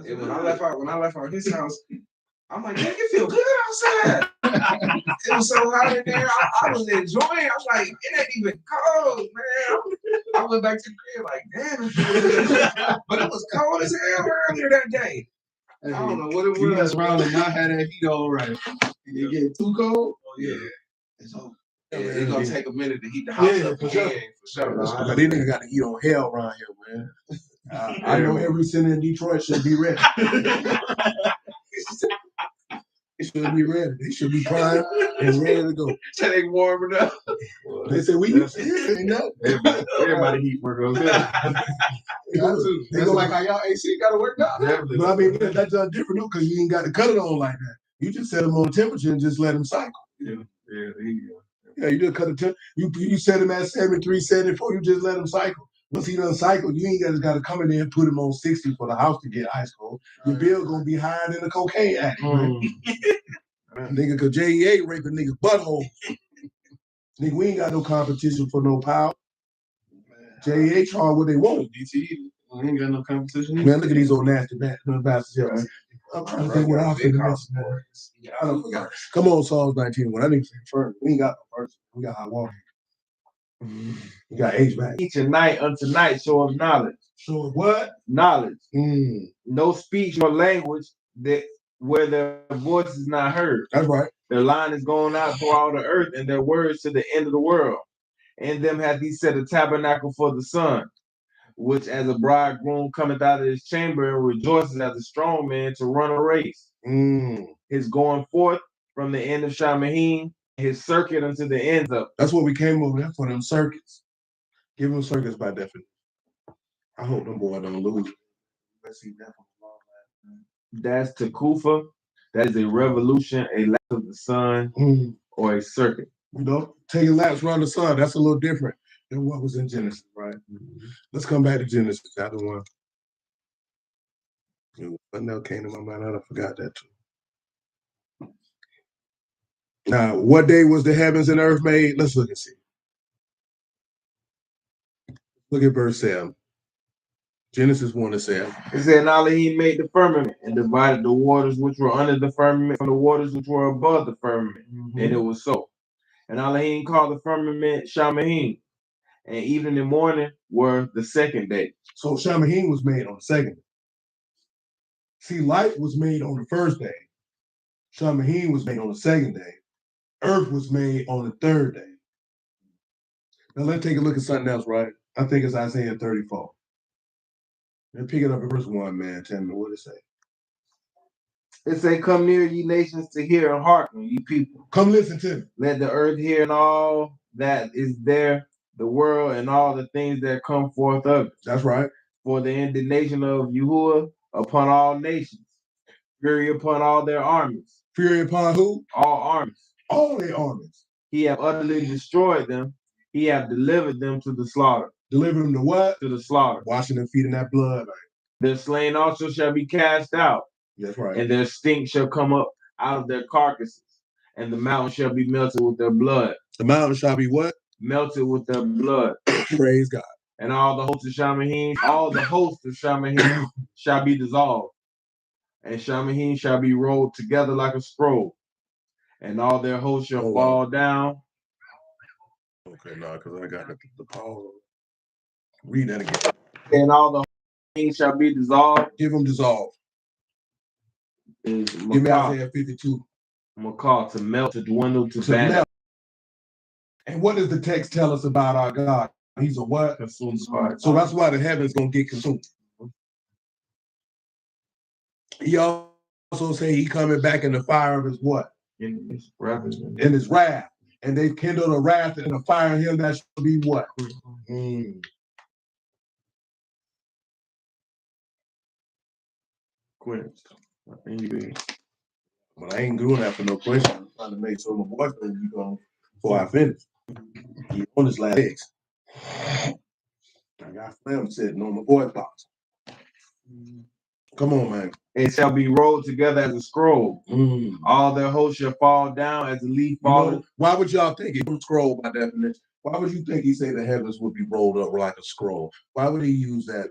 When I left out his house, I'm like, man, it feel good outside. It was so hot in there. I was enjoying it. I was like, it ain't even cold, man. I went back to the crib like, damn, it feels good. But it was cold as hell earlier that day. I don't know what it was. You mess around and not have that heat on right. You get too cold? Oh, yeah. It's over. Yeah, it's gonna take a minute to heat the house up again, for sure. These niggas got the heat on hell around here, man. I know every center in Detroit should be ready. They should be ready. They should be primed and ready to go. So they warming up. They said we used to it. Everybody heat work on that. They go like how y'all AC got to work out. But I mean, that's different though, because you ain't got to cut it on like that. You just set them on temperature and just let them cycle. Yeah, there you go. Yeah, you just cut the temperature. You set them at 73, 74. You just let them cycle. Once he done cycle, you ain't got to come in there and put him on 60 for the house to get ice cold. Your bill gonna be higher than a cocaine addict, man. Nigga, cause JEA rape a nigga butthole. Nigga, we ain't got no competition for no power. JEA charge what they want. DT, we ain't got no competition. Man, look at these old nasty bastards here. Right. I'm trying to think what else in the message, man. I don't forgot. Come on, Psalms 19. What I need to say first. We ain't got no first. We got hot water. We got HVAC. Each and night unto night show of knowledge. Show of what? Knowledge. No speech nor language that where their voice is not heard. That's right. Their line is going out through all the earth, and their words to the end of the world. In them hath he set a tabernacle for the sun, which as a bridegroom cometh out of his chamber and rejoices as a strong man to run a race. His going forth from the end of Shamahim, his circuit unto the ends of. That's what we came over there for, them circuits. Give them circuits by definition. I hope them boys don't lose. Let's see that one. That's Takufa. That is a revolution, a lap of the sun, or a circuit. You know, taking laps around the sun, that's a little different than what was in Genesis, right? Let's come back to Genesis chapter 1. What now came to my mind? I forgot that too. Now, what day was the heavens and earth made? Let's look and see. Look at verse 7. Genesis 1:7. It said, now he made the firmament and divided the waters which were under the firmament from the waters which were above the firmament. And it was so. And Elohim called the firmament Shamahim. And evening and morning were the second day. So Shamahim was made on the second day. See, light was made on the first day. Shamahim was made on the second day. Earth was made on the third day. Now let's take a look at something else, right? I think it's Isaiah 34. Let's pick it up at verse 1, man. Tell me what it say. It say, "Come near, ye nations, to hear and hearken, ye people. Come listen to me. Let the earth hear and all that is there, the world and all the things that come forth of it. That's right. For the indignation of Yahuwah upon all nations, fury upon all their armies." Fury upon who? All armies. All their armies. "He hath utterly destroyed them. He hath delivered them to the slaughter." Deliver them to what? To the slaughter. Washing their feet in that blood. Their slain also shall be cast out. That's right. And their stink shall come up out of their carcasses, and the mountain shall be melted with their blood. The mountain shall be what? Melted with their blood. Praise God. And all the hosts of Shamahim shall be dissolved, and Shamahim shall be rolled together like a scroll, and all their hosts shall fall down. Okay, no, because I got the pause. Read that again. And all the things shall be dissolved. Give them dissolve. Give me Isaiah 52. Makah, to melt, to dwindle, to vanish. And what does the text tell us about our God? He's a what? Consumed fire. So that's why the heaven's going to get consumed. He also say he coming back in the fire of his what? In his wrath. In his wrath. And they've kindled a wrath and a fire in him that shall be what? Quenched. But I ain't doing that for no question. I'm trying to make sure my voice doesn't be gone before I finish. He on his last legs. I got phlegm sitting on my voice box. Come on, man. It shall be rolled together as a scroll. All their hosts shall fall down as a leaf falling. Why would y'all think it was scroll by definition? Why would you think he say the heavens would be rolled up like a scroll? Why would he use that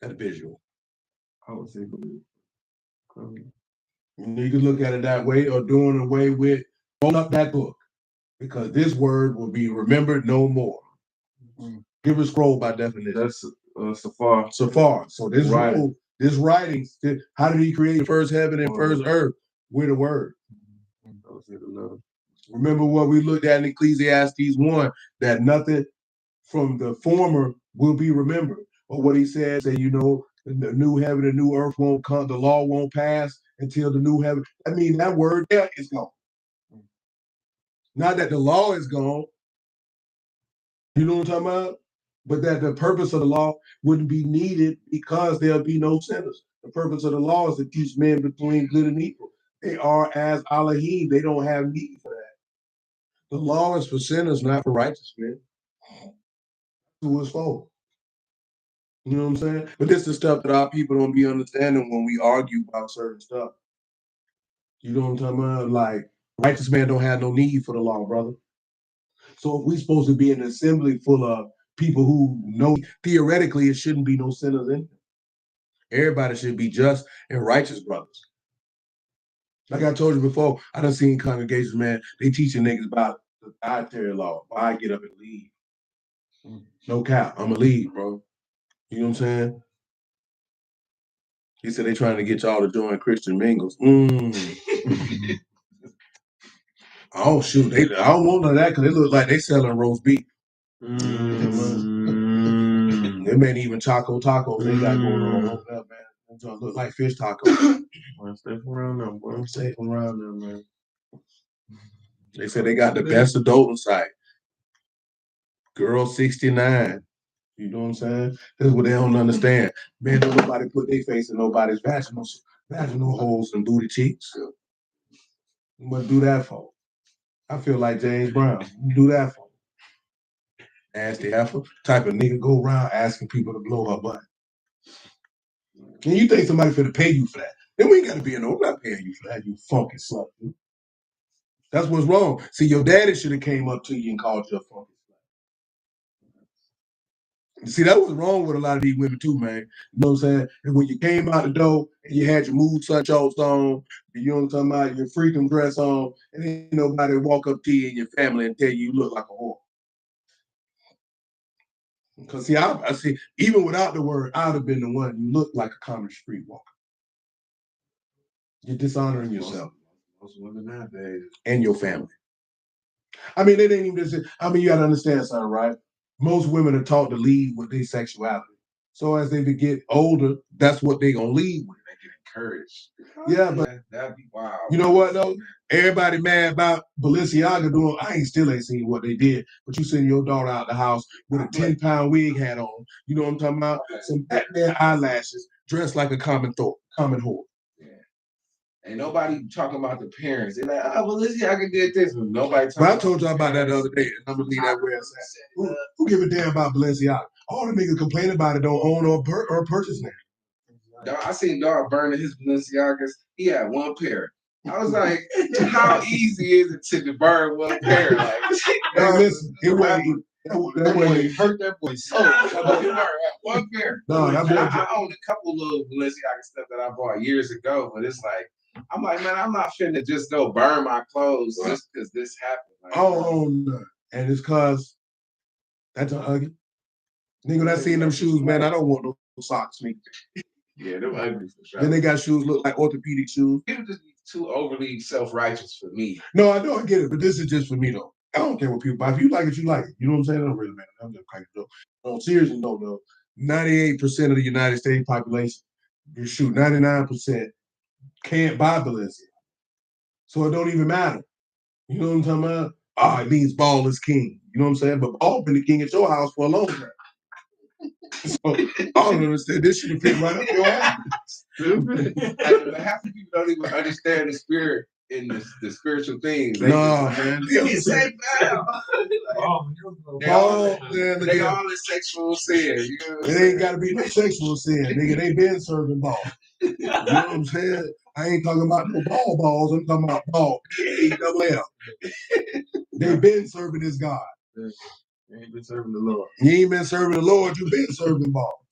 visual? I would say you can look at it that way, or doing away with roll up that book, because this word will be remembered no more. Give a scroll by definition. That's Safar. Safar. So this writing, how did he create the first heaven and first earth? With a word. Remember what we looked at in Ecclesiastes 1, that nothing from the former will be remembered. But what he said, the new heaven and new earth won't come, the law won't pass until the new heaven. I mean, that word there is gone. Not that the law is gone. You know what I'm talking about? But that the purpose of the law wouldn't be needed because there'll be no sinners. The purpose of the law is to teach men between good and evil. They are as Elohim. They don't have need for that. The law is for sinners, not for righteous men. Who is for? You know what I'm saying? But this is stuff that our people don't be understanding when we argue about certain stuff. You know what I'm talking about? Like, righteous man don't have no need for the law, brother. So if we're supposed to be an assembly full of people who know, theoretically, it shouldn't be no sinners in there. Everybody should be just and righteous brothers. Like I told you before, I done seen congregations, man, they teaching niggas about the dietary law. Why I get up and leave. No cap, I'ma leave, bro. You know what I'm saying? He said they trying to get y'all to join Christian mingles. Oh shoot, I don't want none of that because they look like they selling roast beef. They made even Choco Tacos they got going on over there, man. They look like fish tacos. Stay around them, boy. Stay around them, man. They said they got the best adult site. Girl 69. You know what I'm saying? That's what they don't understand. Man, don't nobody put their face in nobody's vaginal holes and booty cheeks. What do that for? I feel like James Brown. Do that for? Nasty heifer. Type of nigga go around asking people to blow her butt. And you think somebody finna pay you for that? Then we ain't gotta be I'm not paying you for that, you funky slut. Dude. That's what's wrong. See, your daddy should have came up to you and called you a funky slut. See, that was wrong with a lot of these women too, man. You know what I'm saying? And when you came out the door and you had your mood such on, you know what I'm talking about, your freaking dress on, and ain't nobody walk up to you and your family and tell you look like a whore. Because see, I see, even without the word, I'd have been the one. You look like a common streetwalker. You're dishonoring yourself. Most women nowadays. And your family. I mean, it ain't even just, you gotta understand something, right? Most women are taught to lead with their sexuality. So as they get older, that's what they're gonna lead with. encouraged. Yeah, but that'd be wild. You know what though? Everybody mad about Balenciaga doing. I still ain't seen what they did, but you send your daughter out the house with a 10-pound wig hat on. You know what I'm talking about? Some Batman eyelashes, dressed like a common whore. Yeah. Ain't nobody talking about the parents. They're like, oh, Balenciaga did this. Nobody talking But I told y'all about that the other day, and I'm gonna leave that where it's at. Who give a damn about Balenciaga? All the niggas complaining about it don't own or purchase now. I seen dog burning his Balenciagas. He had one pair. I was like, how easy is it to burn one pair? Like, hey, listen, it wasn't. That boy hurt that boy so much. He burned one pair. No, that boy. I own a couple little Balenciaga stuff that I bought years ago, but it's like, I'm like, man, I'm not finna just go burn my clothes just because this happened. Like, I don't own none, and it's cause that's a ugly. Nigga, when I seen them shoes, man, I don't want no socks, nigga. Yeah, they're ugly for sure. Then they got shoes look like orthopedic shoes. People just be too overly self-righteous for me. No, I know, I get it, but this is just for me though. I don't care what people buy. If you like it, you like it. You know what I'm saying? I don't really matter. I'm just kind of joke. No, seriously, no, though. 98% of the United States population, you shoot 99% can't buy Balenciaga. So it don't even matter. You know what I'm talking about? Ah, it means ball is king. You know what I'm saying? But ball been the king at your house for a long time. So I don't understand. This should have fit right up your ass. Stupid. Half the people don't even understand the spirit in the spiritual things. They man. It's like they all in sexual sin. You know it ain't got to be no sexual sin, nigga. They been serving ball. You know what I'm saying? I ain't talking about no balls. I'm talking about ball. B-A-L-L. They been serving this God. You ain't been serving the Lord. You ain't been serving the Lord. You been serving ball.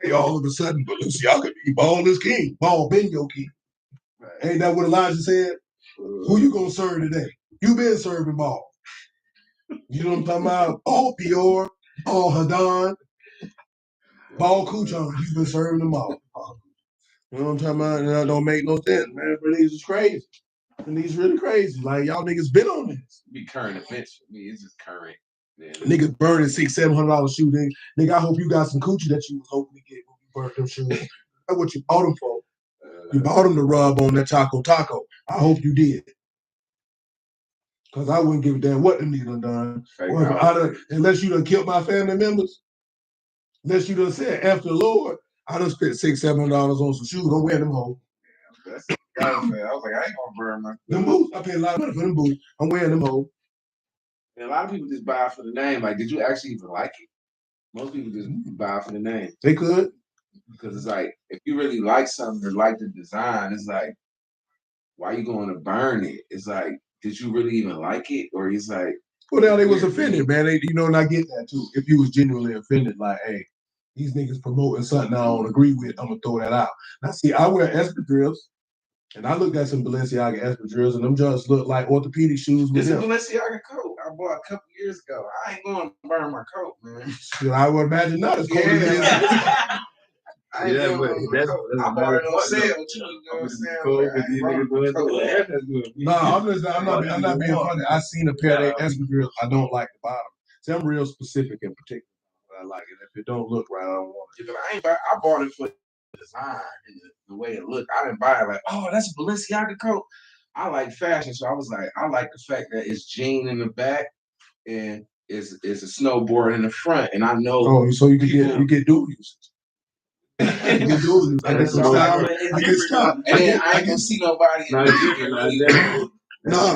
Hey, all of a sudden, Balenciaga be ball is king. Ball been your king. Ain't that what Elijah said? Who you gonna serve today? You been serving ball. You know what I'm talking about? Ball Pior, ball Hadon, ball Kuchon. You been serving them all. You know what I'm talking about? And that don't make no sense, man. But these is crazy. And these really crazy. Like y'all niggas been on this. Be current events for me. It's just current. Niggas burning $600-700 shoes. Nigga, I hope you got some coochie that you was hoping to get when you burned them shoes. That's what you bought them for. You bought them to rub on that taco. I hope you did. Because I wouldn't give a damn what them niggas done. Unless you done killed my family members. Unless you done said, after the Lord, I done spent $600-700 on some shoes. I'm wearing them home. That's what I was saying. I was like, I ain't gonna burn my them boots. I paid a lot of money for them boots. I'm wearing them home. And a lot of people just buy for the name. Like, did you actually even like it? Most people just buy for the name. They could. Because it's like, if you really like something or like the design, it's like, why are you going to burn it? It's like, did you really even like it? Or it's like, well, now they was offended, man. They, and I get that too. If you was genuinely offended, like, hey, these niggas promoting something I don't agree with, I'm gonna throw that out. Now, see, I wear espadrilles. And I looked at some Balenciaga espadrilles, and them just look like orthopedic shoes. It's a Balenciaga coat I bought a couple years ago. I ain't going to burn my coat, man. Shit, I would imagine not as cold as it is. I bought it on sale too. You know what I'm saying? No, I'm not being funny. I seen a pair of espadrilles. I don't like the bottom. See, I'm real specific in particular. I like it. If it don't look right, I don't want it. I bought it for design and the way it looked. I didn't buy it like, oh, that's a Balenciaga coat. I like fashion, so I was like, I like the fact that it's jean in the back and it's a snowboard in the front, and I know. Oh, so you get dual usage. I get dual usage. I get some style. I get stuff. And I ain't gonna see nobody. No,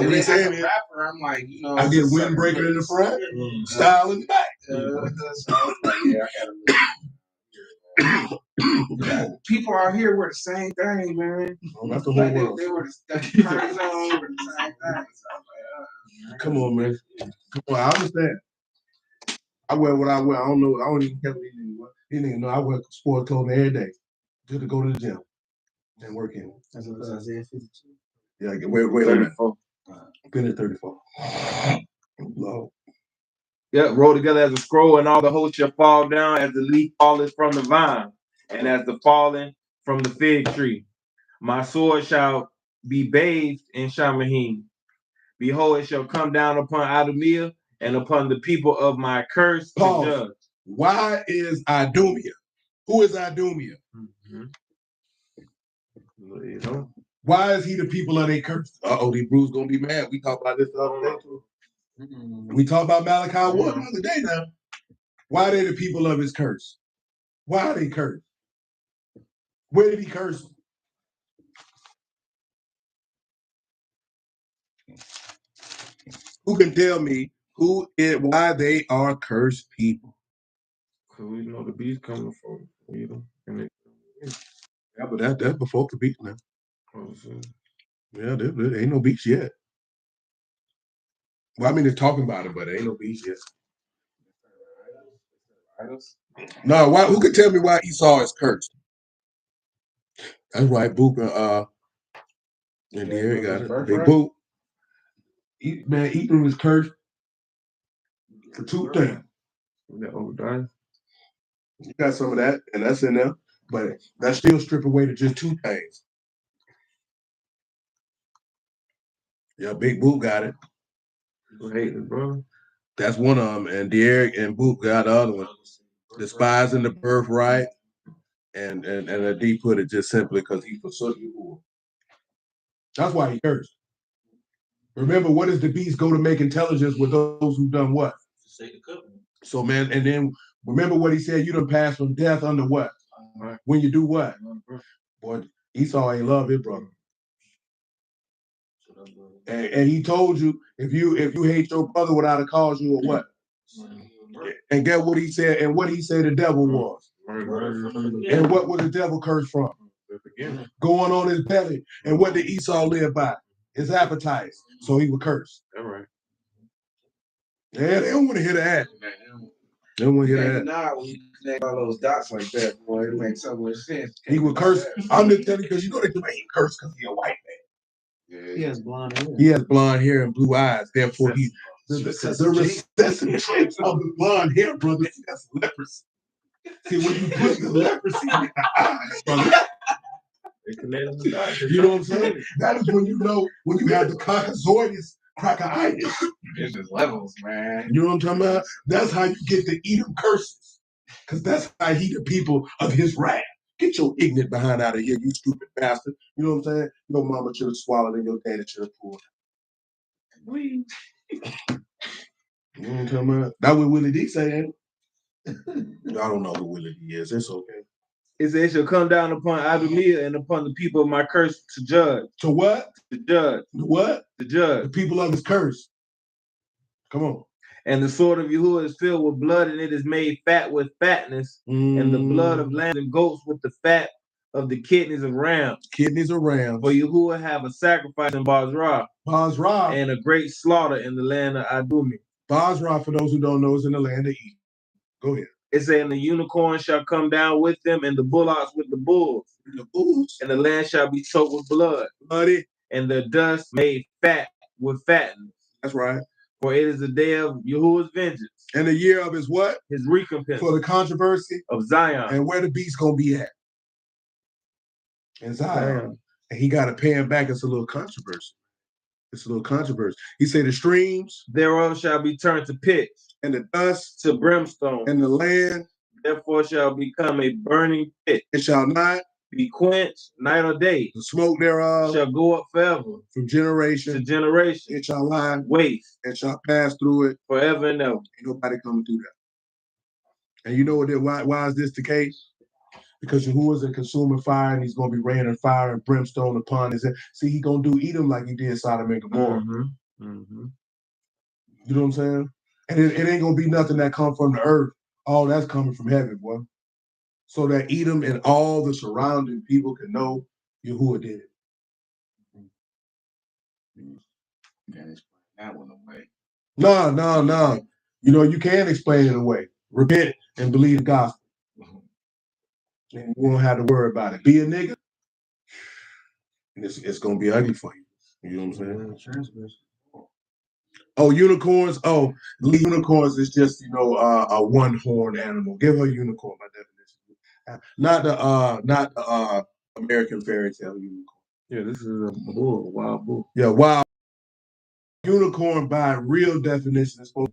what he's saying is, rapper, I'm like, I get windbreaker in the front, style in the back. So I was like, yeah, I gotta look. People out here were the same thing, man. Oh, that's the whole world. They were the same thing. So I was like, come on, man. Come on, I understand. I wear what I wear. I don't know. I don't even care what these niggas know. I wear sports clothing every day just to go to the gym and work in. That's what Isaiah 52. Yeah, I get wait on that. Been at 34. Low. Yep, roll together as a scroll, and all the hosts shall fall down as the leaf falleth from the vine, and as the falling from the fig tree. My sword shall be bathed in Shamahim. Behold, it shall come down upon Idumea and upon the people of my curse to judge. Why is Idumea? Who is Idumea? Mm-hmm. You know? Why is he the people of their curse? These Bruce gonna be mad. We talked about this the other day too. We talked about Malachi what the other day now. Why are they the people of his curse? Why are they cursed? Where did he curse them? Who can tell me why they are cursed people? Because we know the beast coming from Edom. Yeah, but that's before the beast now. Oh, shit. Yeah, there ain't no beast yet. Well, I mean, they're talking about it, but there ain't no beast yet. No, who can tell me why Esau is cursed? That's right, Boop and Derek got it. Big Boop. Man, Edom is cursed for two things. That overdrive. You got some of that, and that's in there, but that's still strip away to just two things. Yeah, Big Boop got it. People hate it, bro. That's one of them, and Derek and Boop got the other one. Despising the birthright, and D put it just simply because he forsook you. That's why he cursed. Remember, what does the beast go to make intelligence with those who done what? So, man, and then remember what he said, you done pass from death under what? When you do what? Boy, Esau ain't love his brother. And he told you, if you hate your brother without a cause, you are what? And get what he said, and what he said the devil was. And what was the devil cursed from? Going on his belly. And what did Esau live by? His appetite. So he was cursed. All right. Yeah, they don't want to hear that. They don't want to hear that. Now, when you connect all those dots like that, boy, it makes so much sense. He was cursed. I'm just telling you, because you know they he cursed because he's a white man. He has blonde hair. He has blonde hair and blue eyes. Therefore, the recessive traits of the blonde hair, brother, that's leprosy. See, when you put the leprosy in the eyes, brother, you know what I'm saying? That is when you know when you have the caucasoides crackitis. It's just levels, man. You know what I'm talking about? That's how you get the Edom curses. Because that's how he the people of his wrath. Get your ignorant behind out of here, you stupid bastard. You know what I'm saying? Your mama should have swallowed and your daddy should have pulled. You know what I'm talking about? That's what Willie D saying. I don't know who Willie D is. It's okay. It says it shall come down upon Adonijah and upon the people of my curse to judge. To what? To judge. What? To judge. The people of his curse. Come on. And the sword of Yahuwah is filled with blood, and it is made fat with fatness, and the blood of lambs and goats with the fat of the kidneys of rams. Kidneys of rams. For Yahuwah have a sacrifice in Basra. Basra. And a great slaughter in the land of Adumi. Basra, for those who don't know, is in the land of Edom. Go ahead. It said, and the unicorn shall come down with them, and the bullocks with the bulls. The bulls. And the land shall be choked with blood. Bloody. And the dust made fat with fatness. That's right. For it is the day of Yahuwah's vengeance. And the year of his what? His recompense. For the controversy of Zion. And where the beast gonna be at? In Zion. And he got to pay him back. It's a little controversy. It's a little controversy. He said the streams thereof shall be turned to pit, and the dust to brimstone, and the land therefore shall become a burning pit. It shall not be quenched night or day. The smoke thereof shall go up forever. From generation to generation. It shall lie waste. It shall pass through it forever and ever. Ain't nobody coming through that. And you know what? Why is this the case? Because Yahuwah is a consuming fire, and he's going to be raining fire and brimstone upon his head. See, he's going to do Edom like he did Sodom and Gomorrah. You know what I'm saying? And it ain't going to be nothing that come from the earth. All that's coming from heaven, boy. So that Edom and all the surrounding people can know Yahuwah did it. You can't explain that one away. No. You know, you can explain it away. Repent and believe the gospel. And you won't have to worry about it. Be a nigga, and it's gonna be ugly for you. You know what I'm saying? Oh, unicorns. Oh, unicorns is just a one-horned animal. Give her unicorn by definition. Not the American fairy tale unicorn. Yeah, this is a bull, a wild bull. Yeah, wild unicorn by real definition is supposed.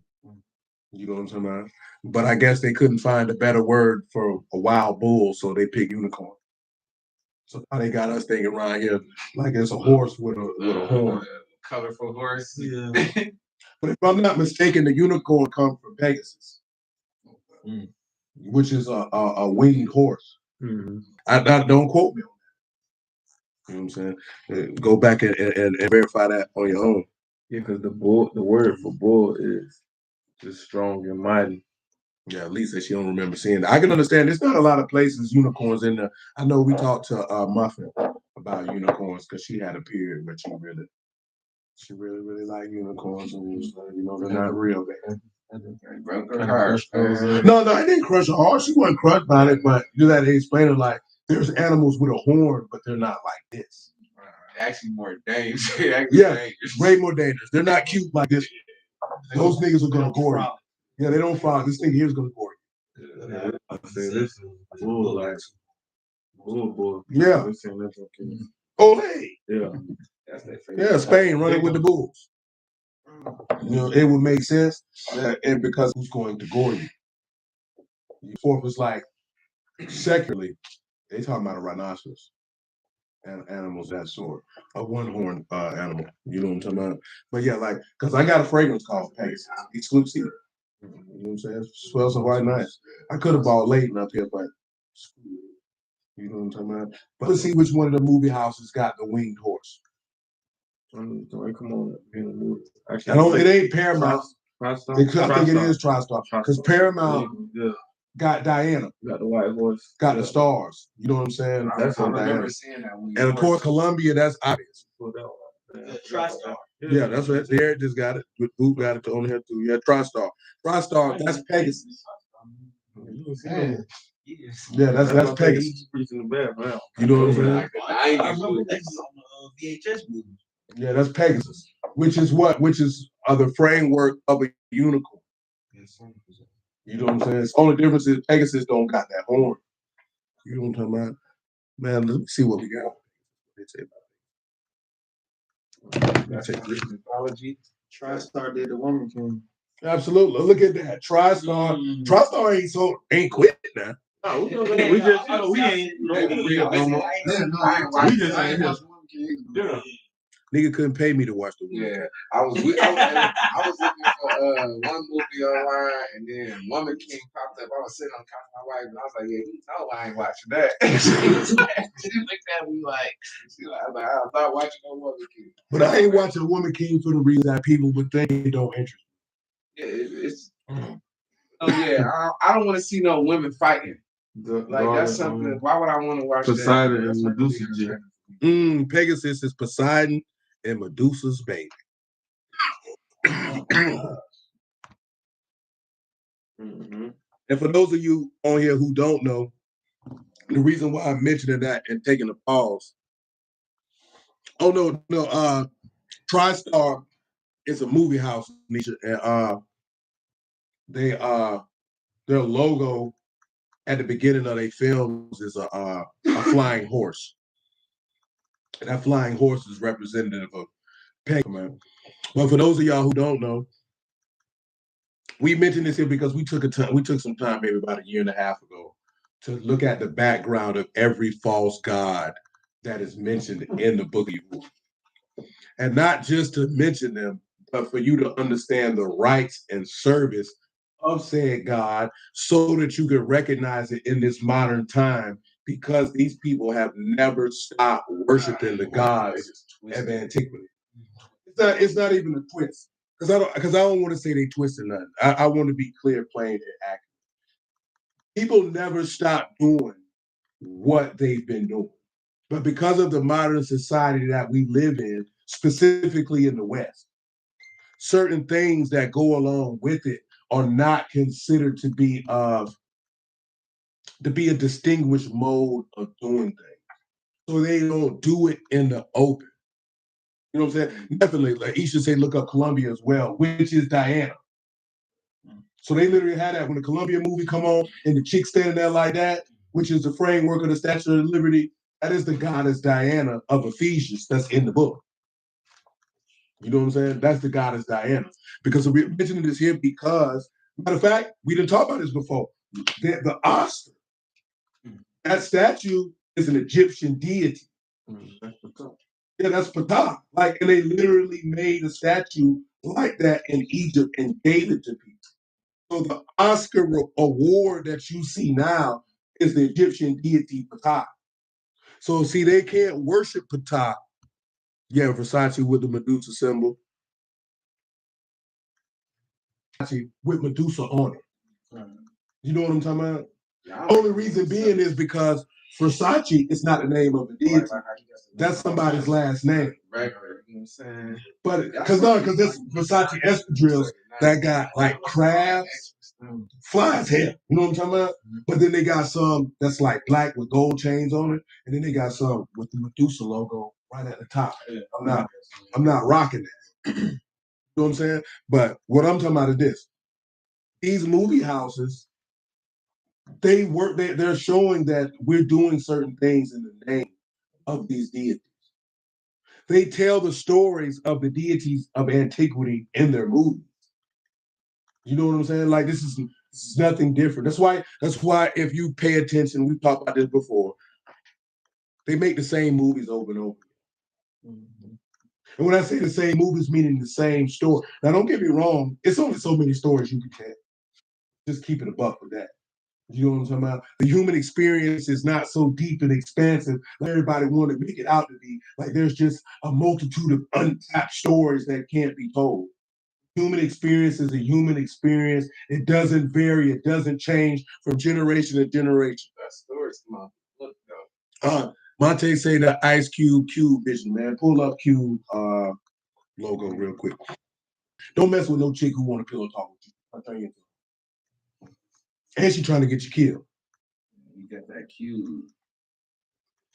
You know what I'm talking about? But I guess they couldn't find a better word for a wild bull, so they picked unicorn. So now they got us thinking around here like it's a horse with a horn. Colorful horse. Yeah. But if I'm not mistaken, the unicorn comes from Pegasus, which is a winged horse. Mm-hmm. I don't quote me on that. You know what I'm saying? Go back and verify that on your own. Yeah, because the word for bull is just strong and mighty. Yeah, at least that she don't remember seeing that. I can understand. There's not a lot of places unicorns in there. I know we talked to Muffin about unicorns because she had a period where she really liked unicorns, and it was like, they're not real, man. Broke her heart. No, I didn't crush her heart. She wasn't crushed by it, but you had to explain it like there's animals with a horn, but they're not like this. Actually, more dangerous. Way more dangerous. They're not cute like this. Those niggas are gonna gore you. Yeah, they don't frog. This nigga here's gonna gore you. Yeah, I say this is bull, like bull. Yeah. Ole. Yeah. Yeah, Spain running with the bulls. It would make sense, and because who's going to gore you? Fourth was like secularly, they talking about a rhinoceros and animals that sort, a one-horned animal. You know what I'm talking about? But yeah, like, because I got a fragrance called Pegasus, exclusive. You know what I'm saying? It smells so quite nice. I could have bought Leighton up here, but you know what I'm talking about? But let's see which one of the movie houses got the winged horse. Come on, It ain't Paramount. I think it is TriStar because Paramount got Diana. Got the white horse. Got the stars. You know what I'm saying? I remember seeing that one. And of course, Columbia, that's obvious. TriStar. Yeah, that's what Derek just got it. Boot got it on here too. Yeah, TriStar. TriStar, that's Pegasus. Yeah, that's Pegasus. You know what I'm saying? I remember that on VHS movie. Yeah, that's Pegasus. Which is what? Which is the framework of a unicorn. You know what I'm saying? The only difference is Pegasus don't got that horn. You know what I'm talking about? Man, let me see what we got. That's mythology. TriStar did the Woman King. Absolutely. Look at that. TriStar. TriStar ain't quit now. No, we ain't no more. We just ain't here. Nigga couldn't pay me to watch the movie. Yeah, I was looking for one movie online, and then Woman King popped up. I was sitting on the couch with my wife, and I was like, "Yeah, you know I ain't watching that." She looked at me like, "I'm not watching no Woman King." But I ain't watching Woman King for the reason that people would think it don't interest me. Yeah, it's. Oh yeah, I don't want to see no women fighting. That's something. Why would I want to watch Poseidon and Medusa? Pegasus is Poseidon and Medusa's baby. And for those of you on here who don't know, the reason why I'm mentioning that and taking a pause. Oh no, TriStar is a movie house, Nisha, and their logo at the beginning of their films is a flying horse. And that flying horse is representative of Pegasus. But for those of y'all who don't know, we mentioned this here because we took some time, maybe about a year and a half ago, to look at the background of every false god that is mentioned in the Book of Ruth. And not just to mention them, but for you to understand the rights and service of said God so that you can recognize it in this modern time, because these people have never stopped worshiping the gods of antiquity. It's not even a twist. Because I don't want to say they twisted nothing. I want to be clear, plain, and accurate. People never stop doing what they've been doing. But because of the modern society that we live in, specifically in the West, certain things that go along with it are not considered to be a distinguished mode of doing things. So they don't do it in the open. You know what I'm saying? Definitely, like you should say, look up Columbia as well, which is Diana. So they literally had that when the Columbia movie come on and the chick standing there like that, which is the framework of the Statue of Liberty. That is the goddess Diana of Ephesians that's in the book. You know what I'm saying? That's the goddess Diana. Because we're mentioning this here because, matter of fact, we didn't talk about this before. The Oscar, that statue is an Egyptian deity. Yeah, that's Ptah. Like, and they literally made a statue like that in Egypt and gave it to people. So the Oscar award that you see now is the Egyptian deity Ptah. So see, they can't worship Ptah. Yeah, Versace with the Medusa symbol. With Medusa on it. You know what I'm talking about? Yeah, only reason being is because Versace is not the name of the deity. That's somebody's last name. Right. You know what I'm saying? But because this Versace espadrilles that got like crabs, fly as hell. You know what I'm talking about? But then they got some that's like black with gold chains on it, and then they got some with the Medusa logo right at the top. I'm not rocking that. You know what I'm saying? But what I'm talking about is this: these movie houses, they're showing that we're doing certain things in the name of these deities. They tell the stories of the deities of antiquity in their movies. You know what I'm saying? Like this is nothing different. That's why if you pay attention, we've talked about this before. They make the same movies over and over. And when I say the same movies, meaning the same story. Now, don't get me wrong. It's only so many stories you can tell. Just keep it a buck with that. You know what I'm talking about? The human experience is not so deep and expansive like everybody want to make it out to be. Like there's just a multitude of untapped stories that can't be told. Human experience is a human experience. It doesn't vary. It doesn't change from generation to generation. That story's come look though. Monte say the Ice Cube vision, man. Pull up Cube logo real quick. Don't mess with no chick who want to pillow talk with you. I'll tell you. And she trying to get you killed. You got that cube.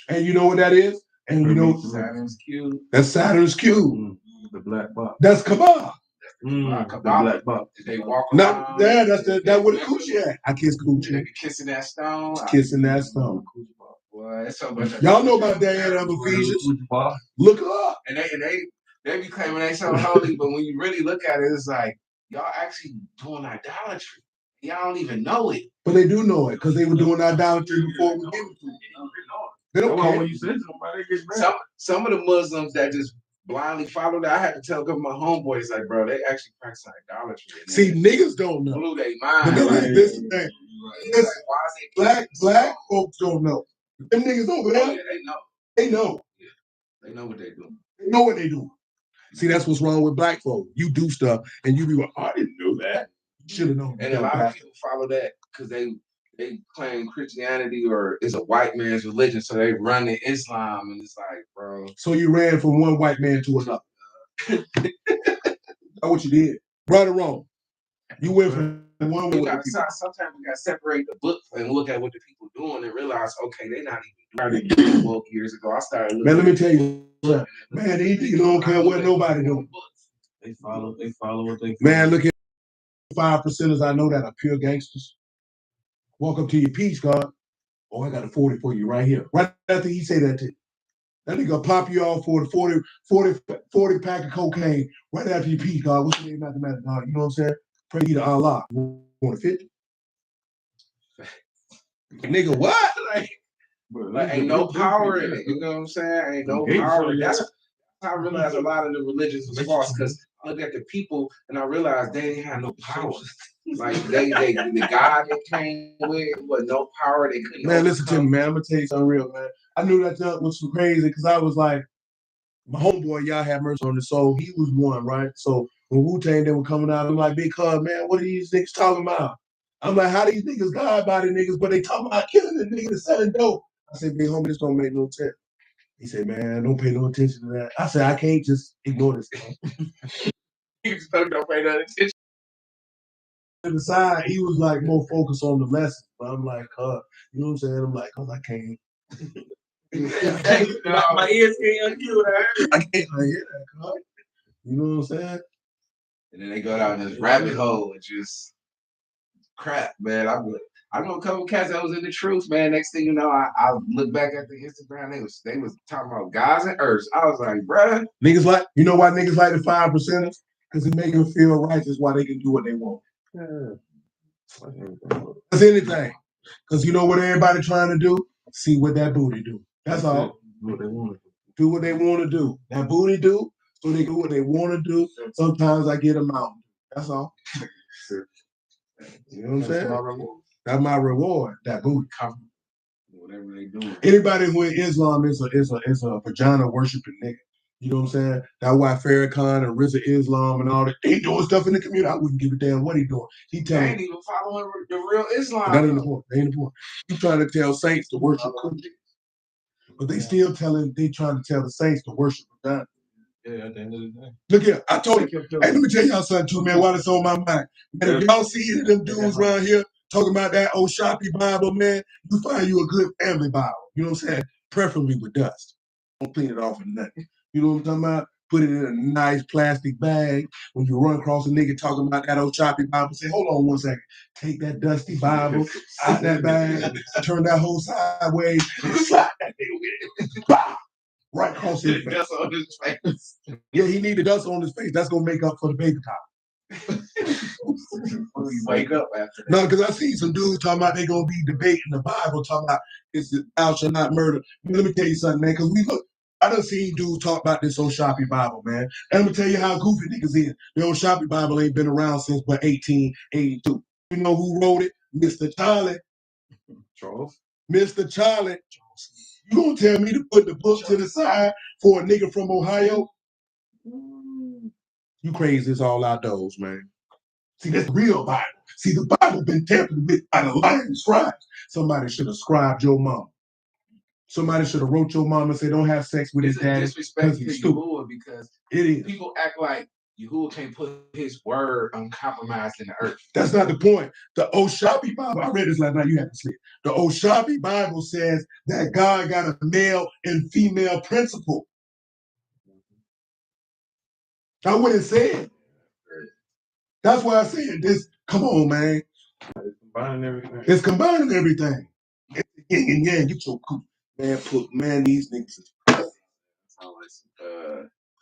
And you know what that is? And you know Saturn's cube. That's Saturn's cube. The black box. That's Kabbalah. The black box. Did they walk around? No, yeah, that's where the coochie at. I kiss coochie. They kissing that stone. Kissing that stone. Boy, it's so much. Y'all know about that of Ephesians. Look it up. And they be claiming they so holy, but when you really look at it, it's like y'all actually doing idolatry. Y'all don't even know it. But they do know it because they were doing idolatry before we gave it to them. They don't care. When you say somebody gets mad. Some of the Muslims that just blindly follow that, I had to tell a couple of my homeboys, like, bro, they actually practice idolatry. See, niggas don't know. Blew their mind. This is the thing. Listen, black folks don't know. Them niggas don't know. Yeah, they know. They know. Yeah. They know what they do. They know what they do. See, that's what's wrong with black folk. You do stuff and you be like, I didn't know that. You should have known. And a lot of people follow that because they claim Christianity or is a white man's religion, so they run to Islam, and it's like, bro. So you ran from one white man to another. That's what you did. Right or wrong? You went from one way. Sometimes we got to separate the book and look at what the people doing and realize, okay, they're not even doing it 12 years ago. I started looking. Man, let me tell you, man, these niggas don't care what nobody doing. They follow what they follow. Man, look at 5%ers I know that are pure gangsters. Walk up to your peach guard. Oh, I got a 40 for you right here. Right after he say that to you. That nigga pop you off for the 40 pack of cocaine right after your peach guard. What's your name after that, dog? You know what I'm saying? Pray to Allah. You want a 50? Nigga, what? Like ain't no power in it. You know what I'm saying? Ain't no power. That's how I realize a lot of the religions was false, because I look at the people and I realized they didn't have no power. Like the God they came with was no power. They couldn't. Man, listen to me, man. I'm gonna tell you something real, man. I knew that was so crazy because I was like, my homeboy, y'all have mercy on his soul. He was one, right? So when Wu-Tang they were coming out, I'm like, big cuz, man, what are these niggas talking about? I'm like, how these niggas God body niggas, but they talking about killing the niggas selling dope. I said, big homie, this don't make no sense. He said, man, don't pay no attention to that. I said, I can't just ignore this guy. He just don't pay no attention. To the side, he was like more focused on the lesson. But I'm like, you know what I'm saying? I'm like, I can't. My ears can't undo that. I can't hear that, cuz. You know what I'm saying? And then they go down this rabbit hole and just crap, man. I know a couple cats that was in the truth, man. Next thing you know, I look back at the Instagram, they was talking about guys and earths. I was like, bruh. Niggas like, you know why niggas like the 5%ers? Because it make them feel righteous why they can do what they want. That's anything. Because you know what everybody trying to do? See what that booty do. That's all. What they want to do. Do what they want to do. That booty do, so they do what they want to do. Sometimes I get them out. That's all. You know what I'm saying? That's my reward. That booty. Whatever they do. Anybody who in Islam is a vagina worshiping nigga. You know what I'm saying? That's why Farrakhan and RZA Islam and all that, they doing stuff in the community. I wouldn't give a damn what he doing. He They telling ain't even following the real Islam. that ain't the point. That ain't the point. He trying to tell saints to worship cookies. But they still trying to tell the saints to worship vagina. Yeah, at the end of the day. Look here, I told you. Hey, let me tell y'all something too, man, while it's on my mind. Man, if y'all see any of them dudes around here talking about that old Shopee Bible, man, you find you a good family Bible. You know what I'm saying? Preferably with dust. Don't clean it off or nothing. You know what I'm talking about? Put it in a nice plastic bag. When you run across a nigga talking about that old Shopee Bible, say, hold on one second. Take that dusty Bible out that bag, turn that whole sideways, and slap that nigga with it. Bah! Right across his face. Dust on his face. Yeah, he need the dust on his face. That's gonna make up for the baby top. You wake up after that. No, because I see some dudes talking about they gonna be debating the Bible, talking about it's thou shalt not murder. Man, let me tell you something, man. Because I done seen dudes talk about this old Shopee Bible, man. And let me tell you how goofy niggas is. The old Shopee Bible ain't been around since 1882. You know who wrote it? Mr. Charlie. Charles. Mr. Charlie. You gonna tell me to put the book to the side for a nigga from Ohio? You crazy as all outdoors, man. See, that's the real Bible. See, the Bible been tampered with by the lying scribes. Somebody should have scribed your mom. Somebody should have wrote your mom and said, don't have sex with his daddy. Disrespect to Yahuwah because it is. People act like Yahuwah can't put his word uncompromised in the earth. That's not the point. The Oshapee Bible, I read this last night, you have to see it. The Oshapee Bible says that God got a male and female principle. I wouldn't say it. That's why I said this. Come on, man. It's combining everything. It's combining everything. It's yin and yang. Get your cool. Man, these niggas.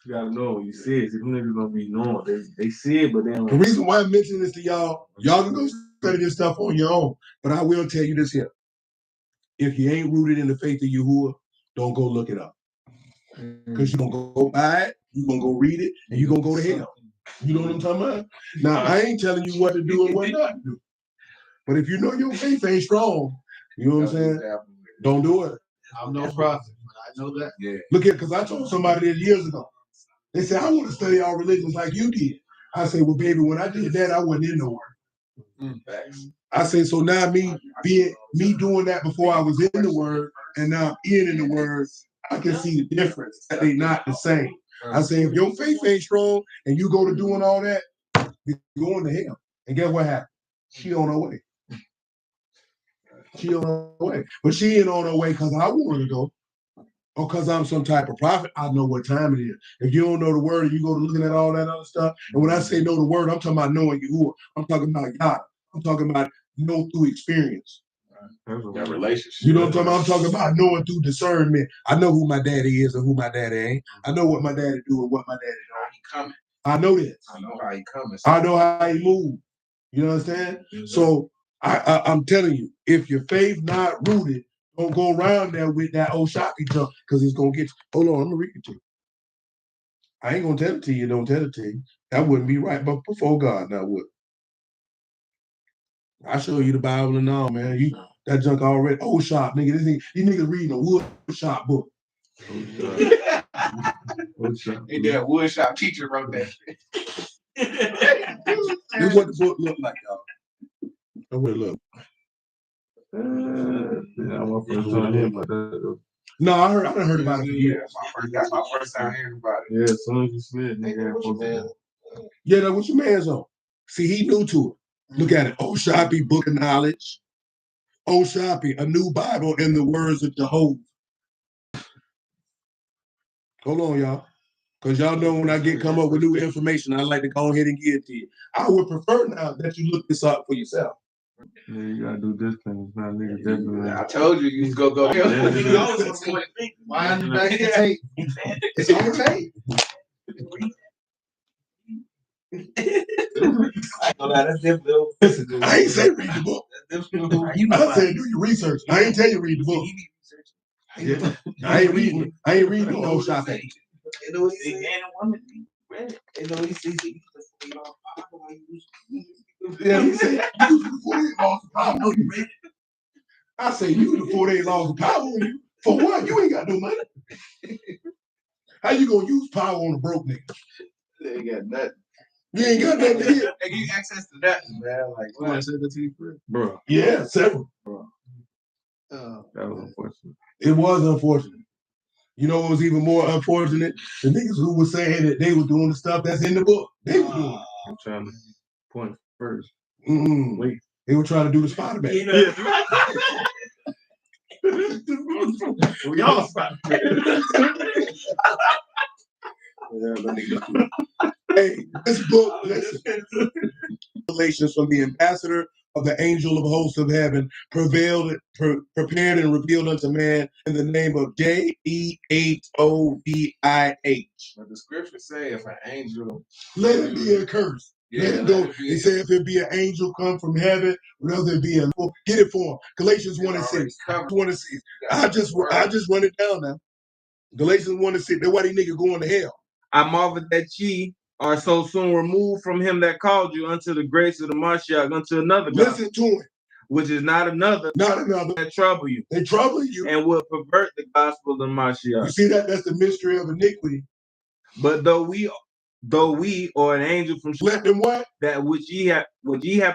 You gotta know, you see it. These niggas gonna be knowing. They see it, but then the reason why I'm mentioning this to y'all can go study this stuff on your own. But I will tell you this here. If you ain't rooted in the faith of Yahuwah, don't go look it up. Because you're gonna go buy it, you're gonna go read it, and you're gonna go to hell. You know what I'm talking about? Now, I ain't telling you what to do and what not to do. But if you know your faith ain't strong, you know what I'm saying? Don't do it. I'm no prophet, but I know that. Yeah. Look at, because I told somebody this years ago. They said, I want to study all religions like you did. I said, well, baby, when I did that, I wasn't in the word. I said, so now me doing that before I was in the word, and now I'm in the word, I can see the difference, that they not the same. I say, if your faith ain't strong and you go to doing all that, you're going to hell. And guess what happened? She on her way. She on her way. But she ain't on her way because I want her to go. Or because I'm some type of prophet. I know what time it is. If you don't know the word and you go to looking at all that other stuff, and when I say know the word, I'm talking about knowing Yahuwah. I'm talking about Yah. I'm talking about know through experience. That relationship. You know what I'm talking about? I'm talking about knowing through discernment. I know who my daddy is and who my daddy ain't. I know what my daddy do and what my daddy don't. He coming. I know this. I know how he coming. I know how he move. You understand? Mm-hmm. So I'm telling you, if your faith not rooted, don't go around there with that old Shopee junk because it's gonna get you. Hold on, I'm gonna read it to you. I ain't gonna tell it to you. Don't tell it to you. That wouldn't be right, but before God, now would. I show you the Bible and all, man. You that junk already old shop, nigga. These niggas reading a wood shop book. Wood shop. And that wood shop teacher wrote that shit. This is what the book look like, y'all. That's what it look. No, I done heard about it for years. That's my first time hearing about it. Yeah, as soon as you slid, nigga. Yeah, that's what your man's on. See, he new to it. Look at it. Old Shopee, Book of Knowledge. Old Shopee, a new Bible in the words of Jehovah. Hold on, y'all. Because y'all know when I come up with new information, I like to go ahead and give it to you. I would prefer now that you look this up for yourself. Yeah, you gotta do this thing. It's not niggas definitely. I told you was gonna go here. Why on the back of the tape? It's on the tape. Listen, I ain't say read the book. I said do your research. I ain't tell you read the book. I ain't reading the whole shop. You know what he said? Man and woman, you know what he said? Yeah, he said, you the 48 laws of power. No, you read it. I say, you the 48 laws of power on you. For what? You ain't got no money. How you gonna use power on a broke nigga? They ain't got nothing. You ain't got nothing to get. They give you access to that, man. Like, you want to say that to you, bro? Yeah, several. Bro. That was unfortunate. It was unfortunate. You know what was even more unfortunate? The niggas who were saying that they were doing the stuff that's in the book. They were doing it. I'm trying to point first. Wait. They were trying to do the Spider-Man. Yeah. We all Spider-Man. Hey, this book, listen. Revelations from the ambassador of the angel of hosts of heaven, prepared and revealed unto man in the name of Jehovah. But the scriptures say if an angel, let it be a curse. Yeah, let it go. They say if it be an angel come from heaven, whether it be a get it for him. Galatians 1 and 6. 1 and 6. I just run it down now. Galatians 1 and 6. That's why these niggas going to hell. I marvel that ye are so soon removed from him that called you unto the grace of the Mashiach, unto another God. Listen to him. Which is not another that trouble you. They trouble you. And will pervert the gospel of the Mashiach. You see that? That's the mystery of iniquity. But though we or an angel from let them what? That which ye have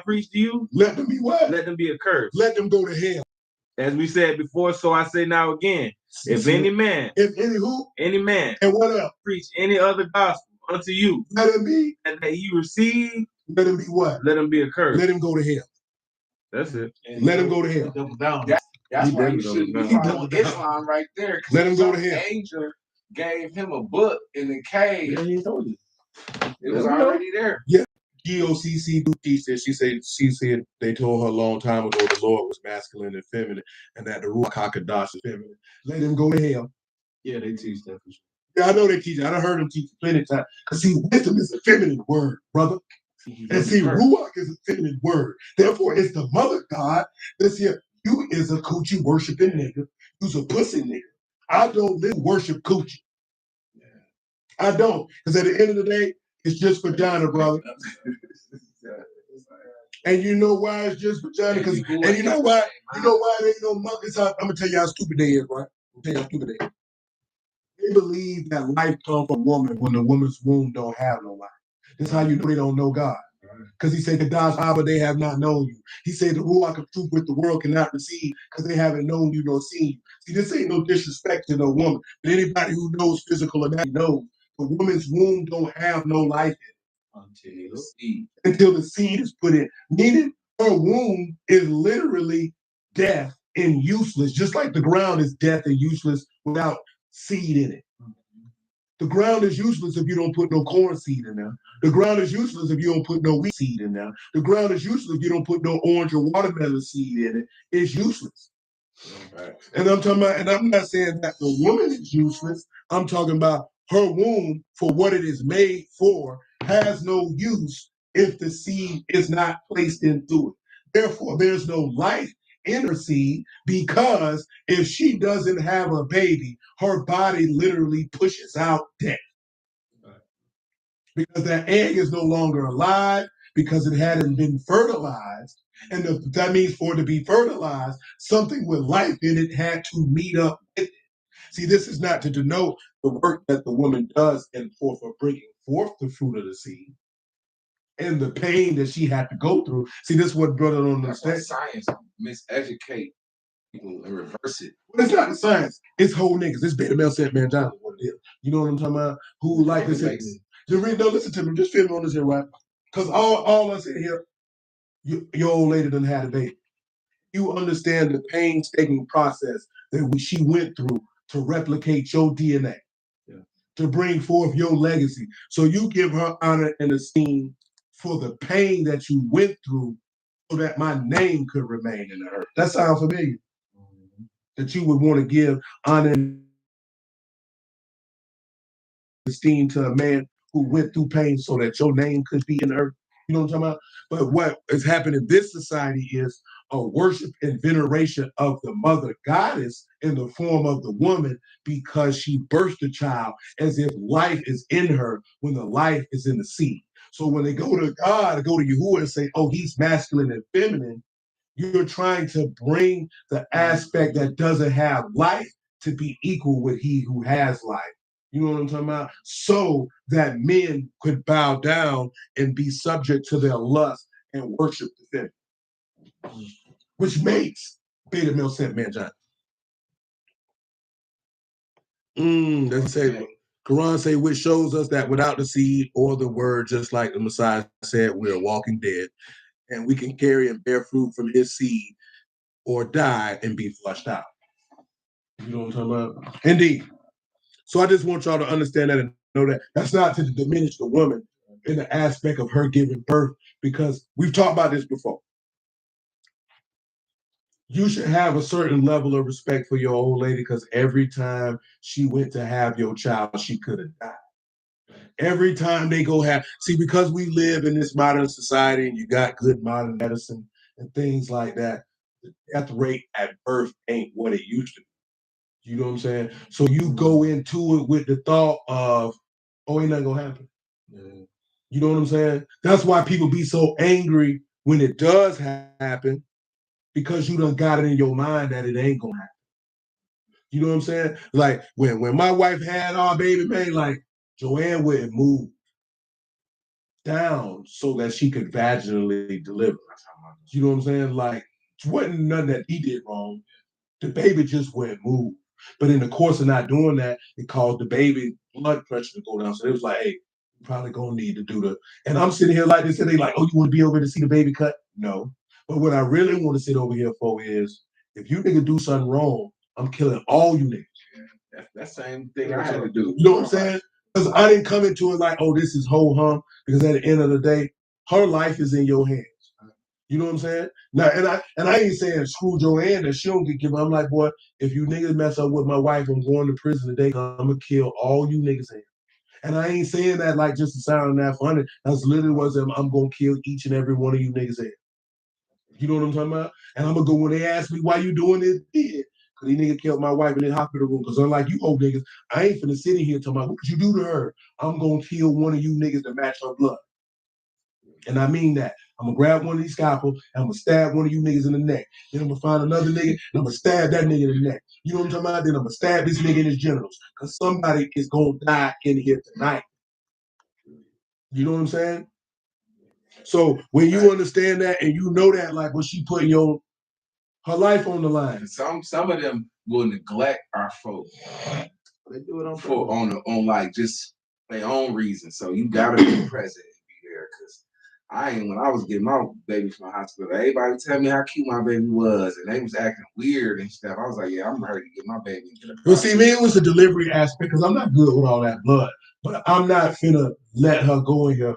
preached to you, let them be what? Let them be accursed. Let them go to hell. As we said before, so I say now again. If any man, any man, and what else? Preach any other gospel unto you, let him be, and that you receive, let him be what? Let him be accursed. Let him go to hell. That's it. And let him go to hell. Double down. That's why you shouldn't be following Islam right there. Let him go to hell. Angel gave him a book in the cave. Yeah, he told you. It was already there. Yeah. GOCC do teach this. She said they told her a long time ago the Lord was masculine and feminine, and that the Ruach HaKodesh is feminine. Let him go to hell. Yeah, they teach that for sure. Yeah, I know they teach it. I done heard them teach it plenty of times. Because see, wisdom is a feminine word, brother. And see, Ruach is a feminine word. Therefore, it's the mother God that's here. You is a coochie worshiping nigga. You's a pussy nigga. I don't worship coochie. Yeah. I don't. Because at the end of the day, it's just vagina, brother. And you know why it's just vagina? And you know why? You know why they know mother? I'm gonna tell you how stupid they is, right? I'm gonna tell you how stupid they is. They believe that life comes from a woman when the woman's womb don't have no life. That's how you know they don't know God. Because he said, Kadash Abba, they have not known you. He said, the Ruach of truth with the world cannot receive because they haven't known you nor seen you. See, this ain't no disrespect to no woman. But anybody who knows physical anatomy knows the woman's womb don't have no life in it until the seed is put in. Meaning, her womb is literally death and useless, just like the ground is death and useless without seed in it. The ground is useless if you don't put no corn seed in there. The ground is useless if you don't put no wheat seed in there. The ground is useless if you don't put no orange or watermelon seed in it. It's useless. Right. And I'm talking about, and I'm not saying that the woman is useless. I'm talking about her womb for what it is made for has no use if the seed is not placed into it. Therefore, there's no life in her seed, because if she doesn't have a baby, her body literally pushes out death. Right. Because that egg is no longer alive, because it hadn't been fertilized. And that means for it to be fertilized, something with life in it had to meet up with it. See, this is not to denote the work that the woman does for bringing forth the fruit of the seed and the pain that she had to go through. See, this is what brother don't understand. Science miseducate people and reverse it. But it's not the science. It's whole niggas. It's beta male set man Johnson. You know what I'm talking about? Who like this? No, listen to me. Just feel me on this here, right? Because all us in here, your old lady done had a baby. You understand the painstaking process that she went through to replicate your DNA, to bring forth your legacy. So you give her honor and esteem for the pain that you went through so that my name could remain in the earth. That sounds familiar. Mm-hmm. That you would want to give honor and esteem to a man who went through pain so that your name could be in the earth. You know what I'm talking about? But what is happening in this society is a worship and veneration of the mother goddess in the form of the woman because she birthed the child as if life is in her when the life is in the seed. So when they go to God, go to Yahuwah and say, oh, he's masculine and feminine, you're trying to bring the aspect that doesn't have life to be equal with he who has life. You know what I'm talking about? So that men could bow down and be subject to their lust and worship the feminine, which makes beta male sent man giant. They say, Quran say, which shows us that without the seed or the word, just like the Messiah said, we're walking dead, and we can carry and bear fruit from his seed or die and be flushed out. You know what I'm talking about? Indeed. So I just want y'all to understand that and know that that's not to diminish the woman in the aspect of her giving birth, because we've talked about this before. You should have a certain level of respect for your old lady because every time she went to have your child, she could have died. Every time they go have, see, because we live in this modern society and you got good modern medicine and things like that, the death rate at birth ain't what it used to be. You know what I'm saying? So you go into it with the thought of, oh, ain't nothing gonna happen. Yeah. You know what I'm saying? That's why people be so angry when it does happen, because you done got it in your mind that it ain't gonna happen. You know what I'm saying? Like when my wife had our baby, man, like Joanne wouldn't move down so that she could vaginally deliver. You know what I'm saying? Like, it wasn't nothing that he did wrong. The baby just wouldn't move. But in the course of not doing that, it caused the baby blood pressure to go down. So it was like, hey, you probably gonna need to do the. And I'm sitting here like this, and they like, oh, you want to be over to see the baby cut? No. But what I really want to sit over here for is, if you nigga do something wrong, I'm killing all you niggas. Yeah, that's the same thing I had to do. You know what I'm saying? Because I didn't come into it like, oh, this is ho hum. Because at the end of the day, her life is in your hands. You know what I'm saying? Now, and I ain't saying screw Joanne that she don't get given. I'm like, boy, if you niggas mess up with my wife, I'm going to prison today. I'm gonna kill all you niggas in. And I ain't saying that like just to sound that funny. That's literally what I'm gonna kill each and every one of you niggas in. You know what I'm talking about? And I'm gonna go when they ask me why you doing this, because these niggas killed my wife in the hospital room. Because unlike you old niggas, I ain't finna sit in here talking about what you do to her. I'm gonna kill one of you niggas to match her blood. And I mean that. I'm gonna grab one of these scalpels and I'm gonna stab one of you niggas in the neck. Then I'm gonna find another nigga and I'm gonna stab that nigga in the neck. You know what I'm talking about? Then I'm gonna stab this nigga in his genitals. Because somebody is gonna die in here tonight. You know what I'm saying? So when you understand that and you know that, like when she putting her life on the line. Some of them will neglect our folk. They do it on like just their own reasons. So you gotta be present and be there. Cause when I was getting my baby from the hospital, everybody tell me how cute my baby was, and they was acting weird and stuff. I was like, yeah, I'm ready to get my baby into the process. Well, see, me, it was the delivery aspect, because I'm not good with all that blood. But I'm not finna let her go in here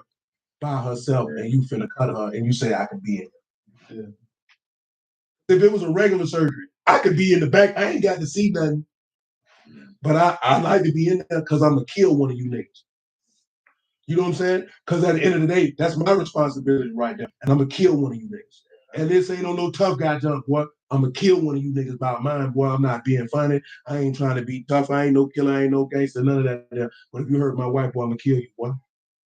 by herself and you finna cut her and you say I can be in here. Yeah. If it was a regular surgery, I could be in the back. I ain't got to see nothing. But I like to be in there because I'm gonna kill one of you niggas. You know what I'm saying? Because at the end of the day, that's my responsibility right there. And I'm gonna kill one of you niggas. And this ain't no tough guy jump, boy. I'm gonna kill one of you niggas about mine, boy. I'm not being funny. I ain't trying to be tough. I ain't no killer. I ain't no gangster. None of that there. But if you hurt my wife, boy, I'm gonna kill you, boy.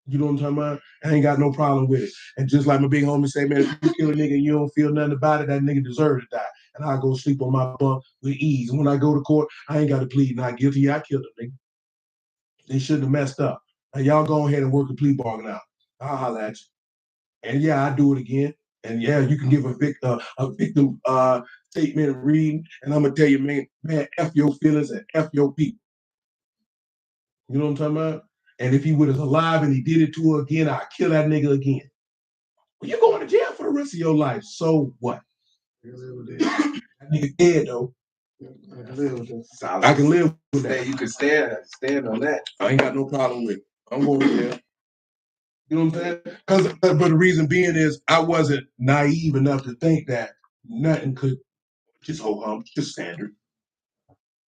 You know what I'm talking about? I ain't got no problem with it. And just like my big homie say, man, if you kill a nigga and you don't feel nothing about it, that nigga deserves to die. And I go sleep on my bunk with ease. And when I go to court, I ain't got to plead not guilty. I killed a nigga. They shouldn't have messed up. Now y'all go ahead and work a plea bargain out. I'll holler at you. And yeah, I do it again. And yeah, you can give a victim statement reading, and I'm gonna tell you, man, F your feelings and F your people. You know what I'm talking about? And if he was alive and he did it to her again, I'd kill that nigga again. Well, you're going to jail for the rest of your life. So what? That nigga dead though. I can live with that. I can live with that. You can stand on that. I ain't got no problem with it. I'm going to jail. You know what I'm saying? But the reason being is I wasn't naive enough to think that nothing could just just standard.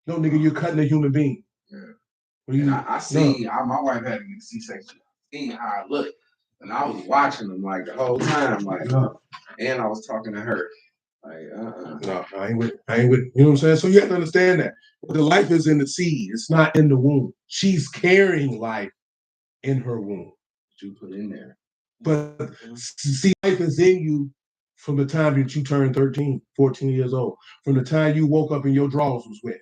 No, nigga, you're cutting a human being. Yeah. I see how my wife had to get a C-section. Seeing how I looked. And I was watching them like the whole time, like, and I was talking to her. Like, No, I ain't with it. You know what I'm saying? So you have to understand that. The life is in the seed. It's not in the womb. She's carrying life in her womb. You put in there. But see, life is in you from the time that you turned 13, 14 years old. From the time you woke up and your drawers was wet.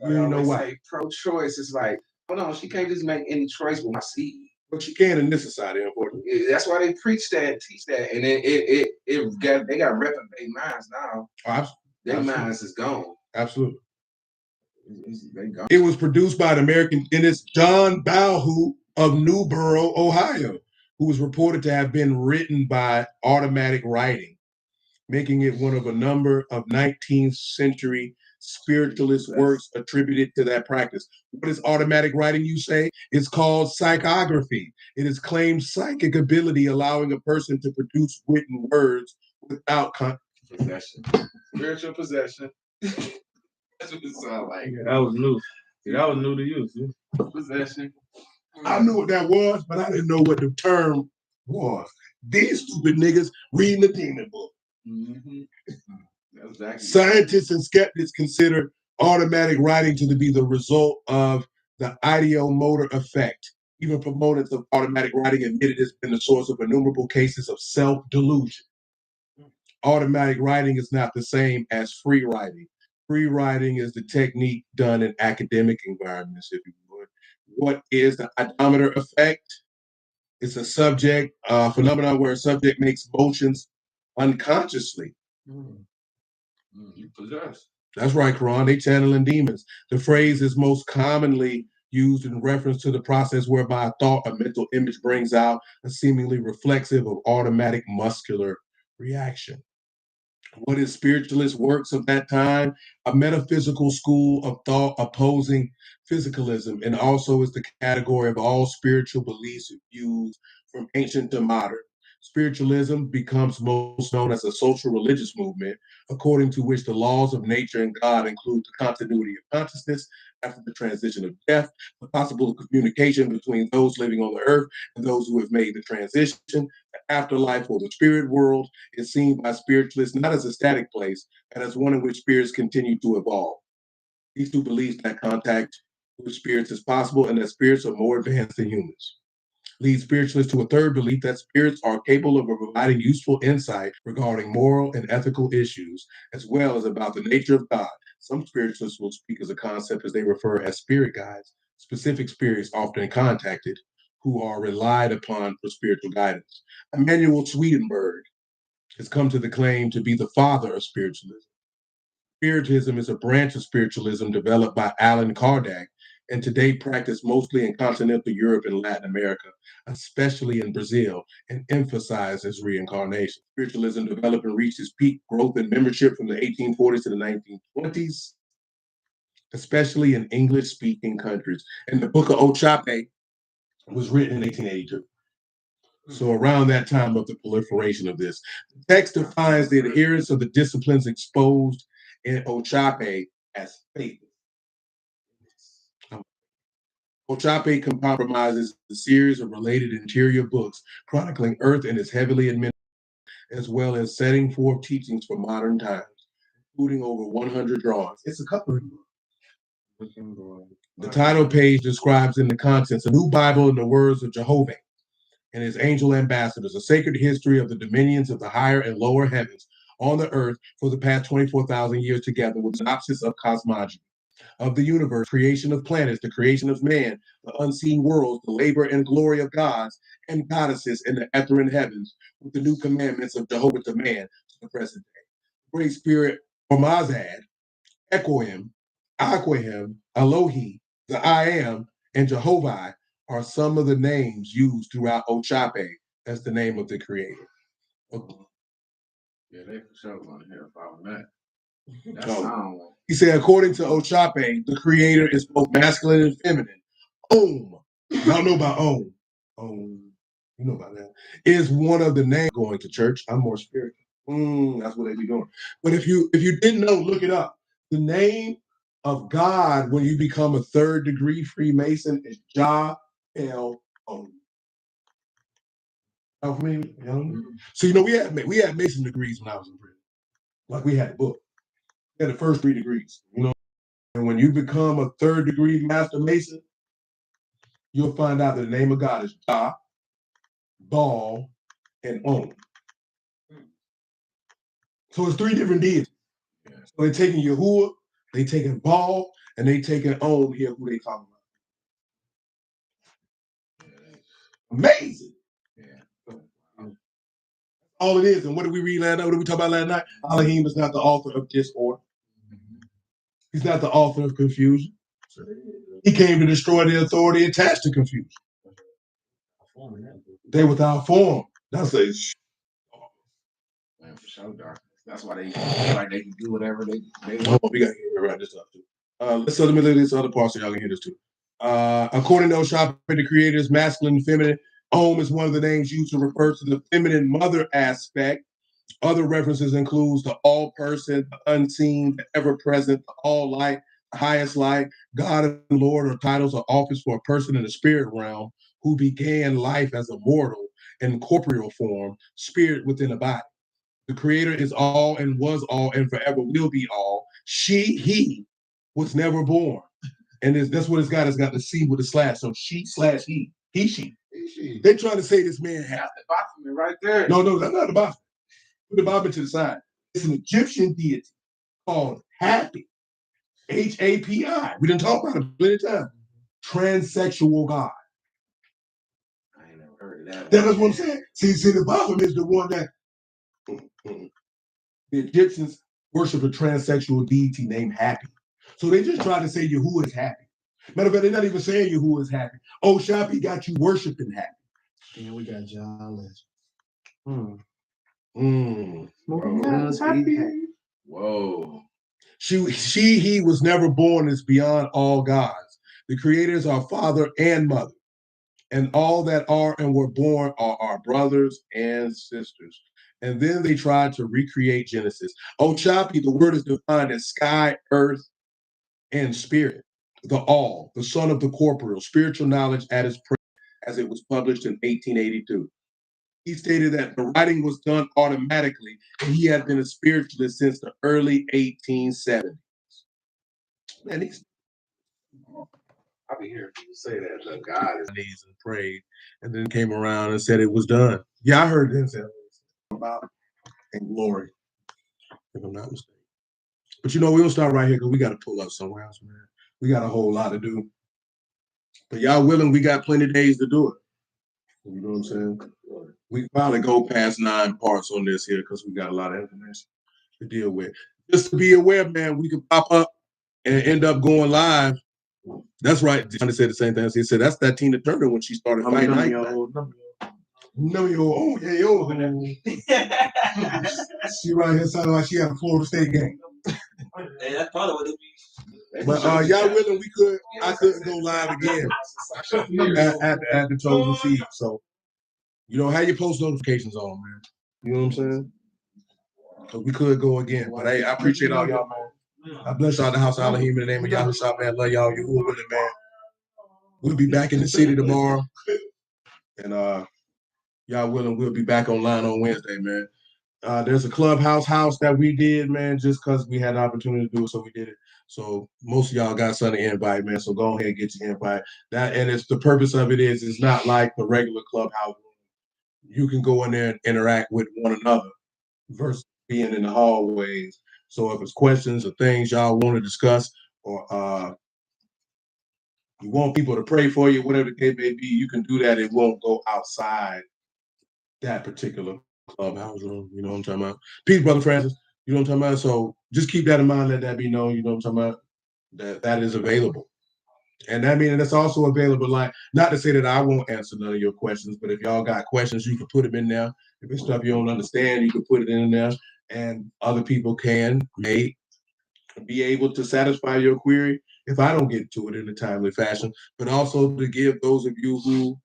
You didn't know why. Say pro-choice. It's like, hold on, she can't just make any choice with my seed. But she can in this society, unfortunately. That's why they preach that, teach that, and then they got reprobate minds now. Their minds is gone. Absolutely. They gone. It was produced by the American dentist John Balhu of Newborough, Ohio, who was reported to have been written by automatic writing, making it one of a number of 19th century spiritualist works attributed to that practice. What is automatic writing, you say? It's called psychography. It is claimed psychic ability, allowing a person to produce written words without possession. Spiritual possession. That's what it sounds like. Yeah, that was new. That was new to you. See? Possession. I knew what that was, but I didn't know what the term was. These stupid niggas reading the demon book. Mm-hmm. Exactly. Scientists and skeptics consider automatic writing to be the result of the ideomotor effect. Even proponents of automatic writing admitted it's been the source of innumerable cases of self-delusion. Automatic writing is not the same as free writing. Free writing is the technique done in academic environments, if you would. What is the ideomotor effect? It's a phenomenon where a subject makes motions unconsciously. You possess. That's right, Quran. They channeling demons. The phrase is most commonly used in reference to the process whereby a thought, a mental image brings out a seemingly reflexive of automatic muscular reaction. What is spiritualist works of that time? A metaphysical school of thought opposing physicalism, and also is the category of all spiritual beliefs and views from ancient to modern. Spiritualism becomes most known as a social religious movement, according to which the laws of nature and God include the continuity of consciousness after the transition of death, the possible communication between those living on the earth and those who have made the transition, the afterlife or the spirit world, is seen by spiritualists not as a static place, but as one in which spirits continue to evolve. These two beliefs that contact with spirits is possible and that spirits are more advanced than humans. Lead spiritualists to a third belief that spirits are capable of providing useful insight regarding moral and ethical issues, as well as about the nature of God. Some spiritualists will speak as a concept as they refer as spirit guides, specific spirits often contacted who are relied upon for spiritual guidance. Emmanuel Swedenborg has come to the claim to be the father of spiritualism. Spiritism is a branch of spiritualism developed by Allan Kardec and today practiced mostly in continental Europe and Latin America, especially in Brazil, and emphasizes reincarnation. Spiritualism developed and reached its peak growth in membership from the 1840s to the 1920s, especially in English-speaking countries. And the Book of Ochape was written in 1882. So around that time of the proliferation of this, the text defines the adherence of the disciplines exposed in Ochape as faith. Ochape compromises a series of related interior books chronicling Earth and its heavily administered, as well as setting forth teachings for modern times, including over 100 drawings. It's a coloring book. The title page describes in the contents a new Bible in the words of Jehovah and his angel ambassadors, a sacred history of the dominions of the higher and lower heavens on the earth for the past 24,000 years, together with a synopsis of cosmogony, of the universe, creation of planets, the creation of man, the unseen worlds, the labor and glory of gods and goddesses in the ethereal heavens, with the new commandments of Jehovah to man to the present day. Great Spirit Ormazad, Elohim, Aquahim, Elohi, the I Am, and Jehovah are some of the names used throughout Ochape as the name of the creator. Okay. Yeah, they for sure gonna hear about that. That sound. He said, according to Ochape, the creator is both masculine and feminine. Y'all know about you know about that. Is one of the names going to church. I'm more spiritual. That's what they be doing. But if you didn't know, look it up. The name of God when you become a third degree Freemason is Jah El O. So we had Mason degrees when I was in prison. Like we had a book. We had the first 3 degrees, you know. And when you become a 3rd degree master mason, you'll find out that the name of God is Jah, Baal, and Om. So it's 3 different deities. Yeah. So they're taking Yahuwah, they taking Baal, and they taking Om here, who they talking about. Yeah. Amazing. Yeah. All it is. And what did we read last night? What did we talk about last night? Elohim is not the author of disorder. He's not the author of confusion. He came to destroy the authority attached to confusion. They without form. That's a man, for sure, darkness. That's why they feel like they can do whatever they want. We got to write this up too. Let me look at this other part so y'all can hear this too. According to Oshop, the creators, masculine and feminine, Om is one of the names used to refer to the feminine mother aspect. Other references includes the all person, the unseen, the ever present, the all light, the highest light, God and Lord are titles or office for a person in the spirit realm who began life as a mortal in corporeal form, spirit within a body. The creator is all and was all and forever will be all. He was never born. And that's what it's got. It's got the C with a slash. So she/he. She. They trying to say this man has the Baphomet right there. No, that's not the Baphomet. Put the Baphomet to the side. It's an Egyptian deity called Happy. Hapi. We didn't talk about it plenty of times. Transsexual God. I ain't never heard of that. That's what I'm saying. See, the Baphomet is the one that the Egyptians worship a transsexual deity named Happy. So they just try to say Yahuwah is happy. Matter of fact, they're not even saying Yahuwah is happy. Oh, Shapi got you worshiping happy. And we got John Happy. Whoa. He was never born as beyond all gods. The creators are father and mother. And all that are and were born are our brothers and sisters. And then they tried to recreate Genesis. Ochapi, the word is defined as sky, earth, and spirit. The all, the son of the corporeal, spiritual knowledge at its present, as it was published in 1882. He stated that the writing was done automatically, and he had been a spiritualist since the early 1870s. Man, I be hearing people say that the God is knees and prayed, and then came around and said it was done. Yeah, I heard them say about and glory, if I'm not mistaken. But we're gonna start right here because we got to pull up somewhere else, man. We got a whole lot to do. But y'all willing, we got plenty of days to do it. You know what I'm saying? We probably go past 9 parts on this here because we got a lot of information to deal with. Just to be aware, man, we could pop up and end up going live. That's right. Johnny said the same thing. He said that's that Tina Turner when she started fighting. She right here sounding like she had a Florida State game. Hey, that's probably what it be. But y'all willing? I couldn't go live again at the chosen feed. So have your post notifications on, man. You know what I'm saying? So we could go again. But hey, I appreciate all y'all, man. I bless y'all, the house of Elohim in the name of Yahushua, man. Love y'all. You're willing, man. We'll be back in the city tomorrow. And y'all willing, we'll be back online on Wednesday, man. There's a clubhouse house that we did, man, just because we had the opportunity to do it, so we did it. So most of y'all got something to invite, man. So go ahead and get your invite. And it's the purpose of it is it's not like the regular clubhouse. You can go in there and interact with one another versus being in the hallways. So if it's questions or things y'all want to discuss, or you want people to pray for you, whatever the case may be, you can do that. It won't go outside that particular clubhouse room. You know what I'm talking about? Peace, Brother Francis. You know what I'm talking about? So just keep that in mind. Let that be known. You know what I'm talking about? That is available. And that means it's also available. Like, not to say that I won't answer none of your questions, but if y'all got questions, you can put them in there. If it's stuff you don't understand, you can put it in there. And other people may be able to satisfy your query if I don't get to it in a timely fashion, but also to give those of you who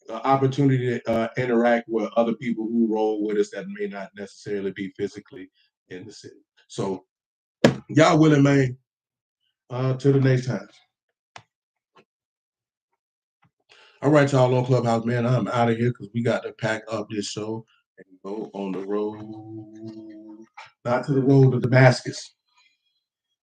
opportunity to interact with other people who roll with us that may not necessarily be physically in the city. So y'all willing, man, till the next time. All right, y'all on Clubhouse, man. I'm out of here because we got to pack up this show and go on the road. not to the road of Damascus.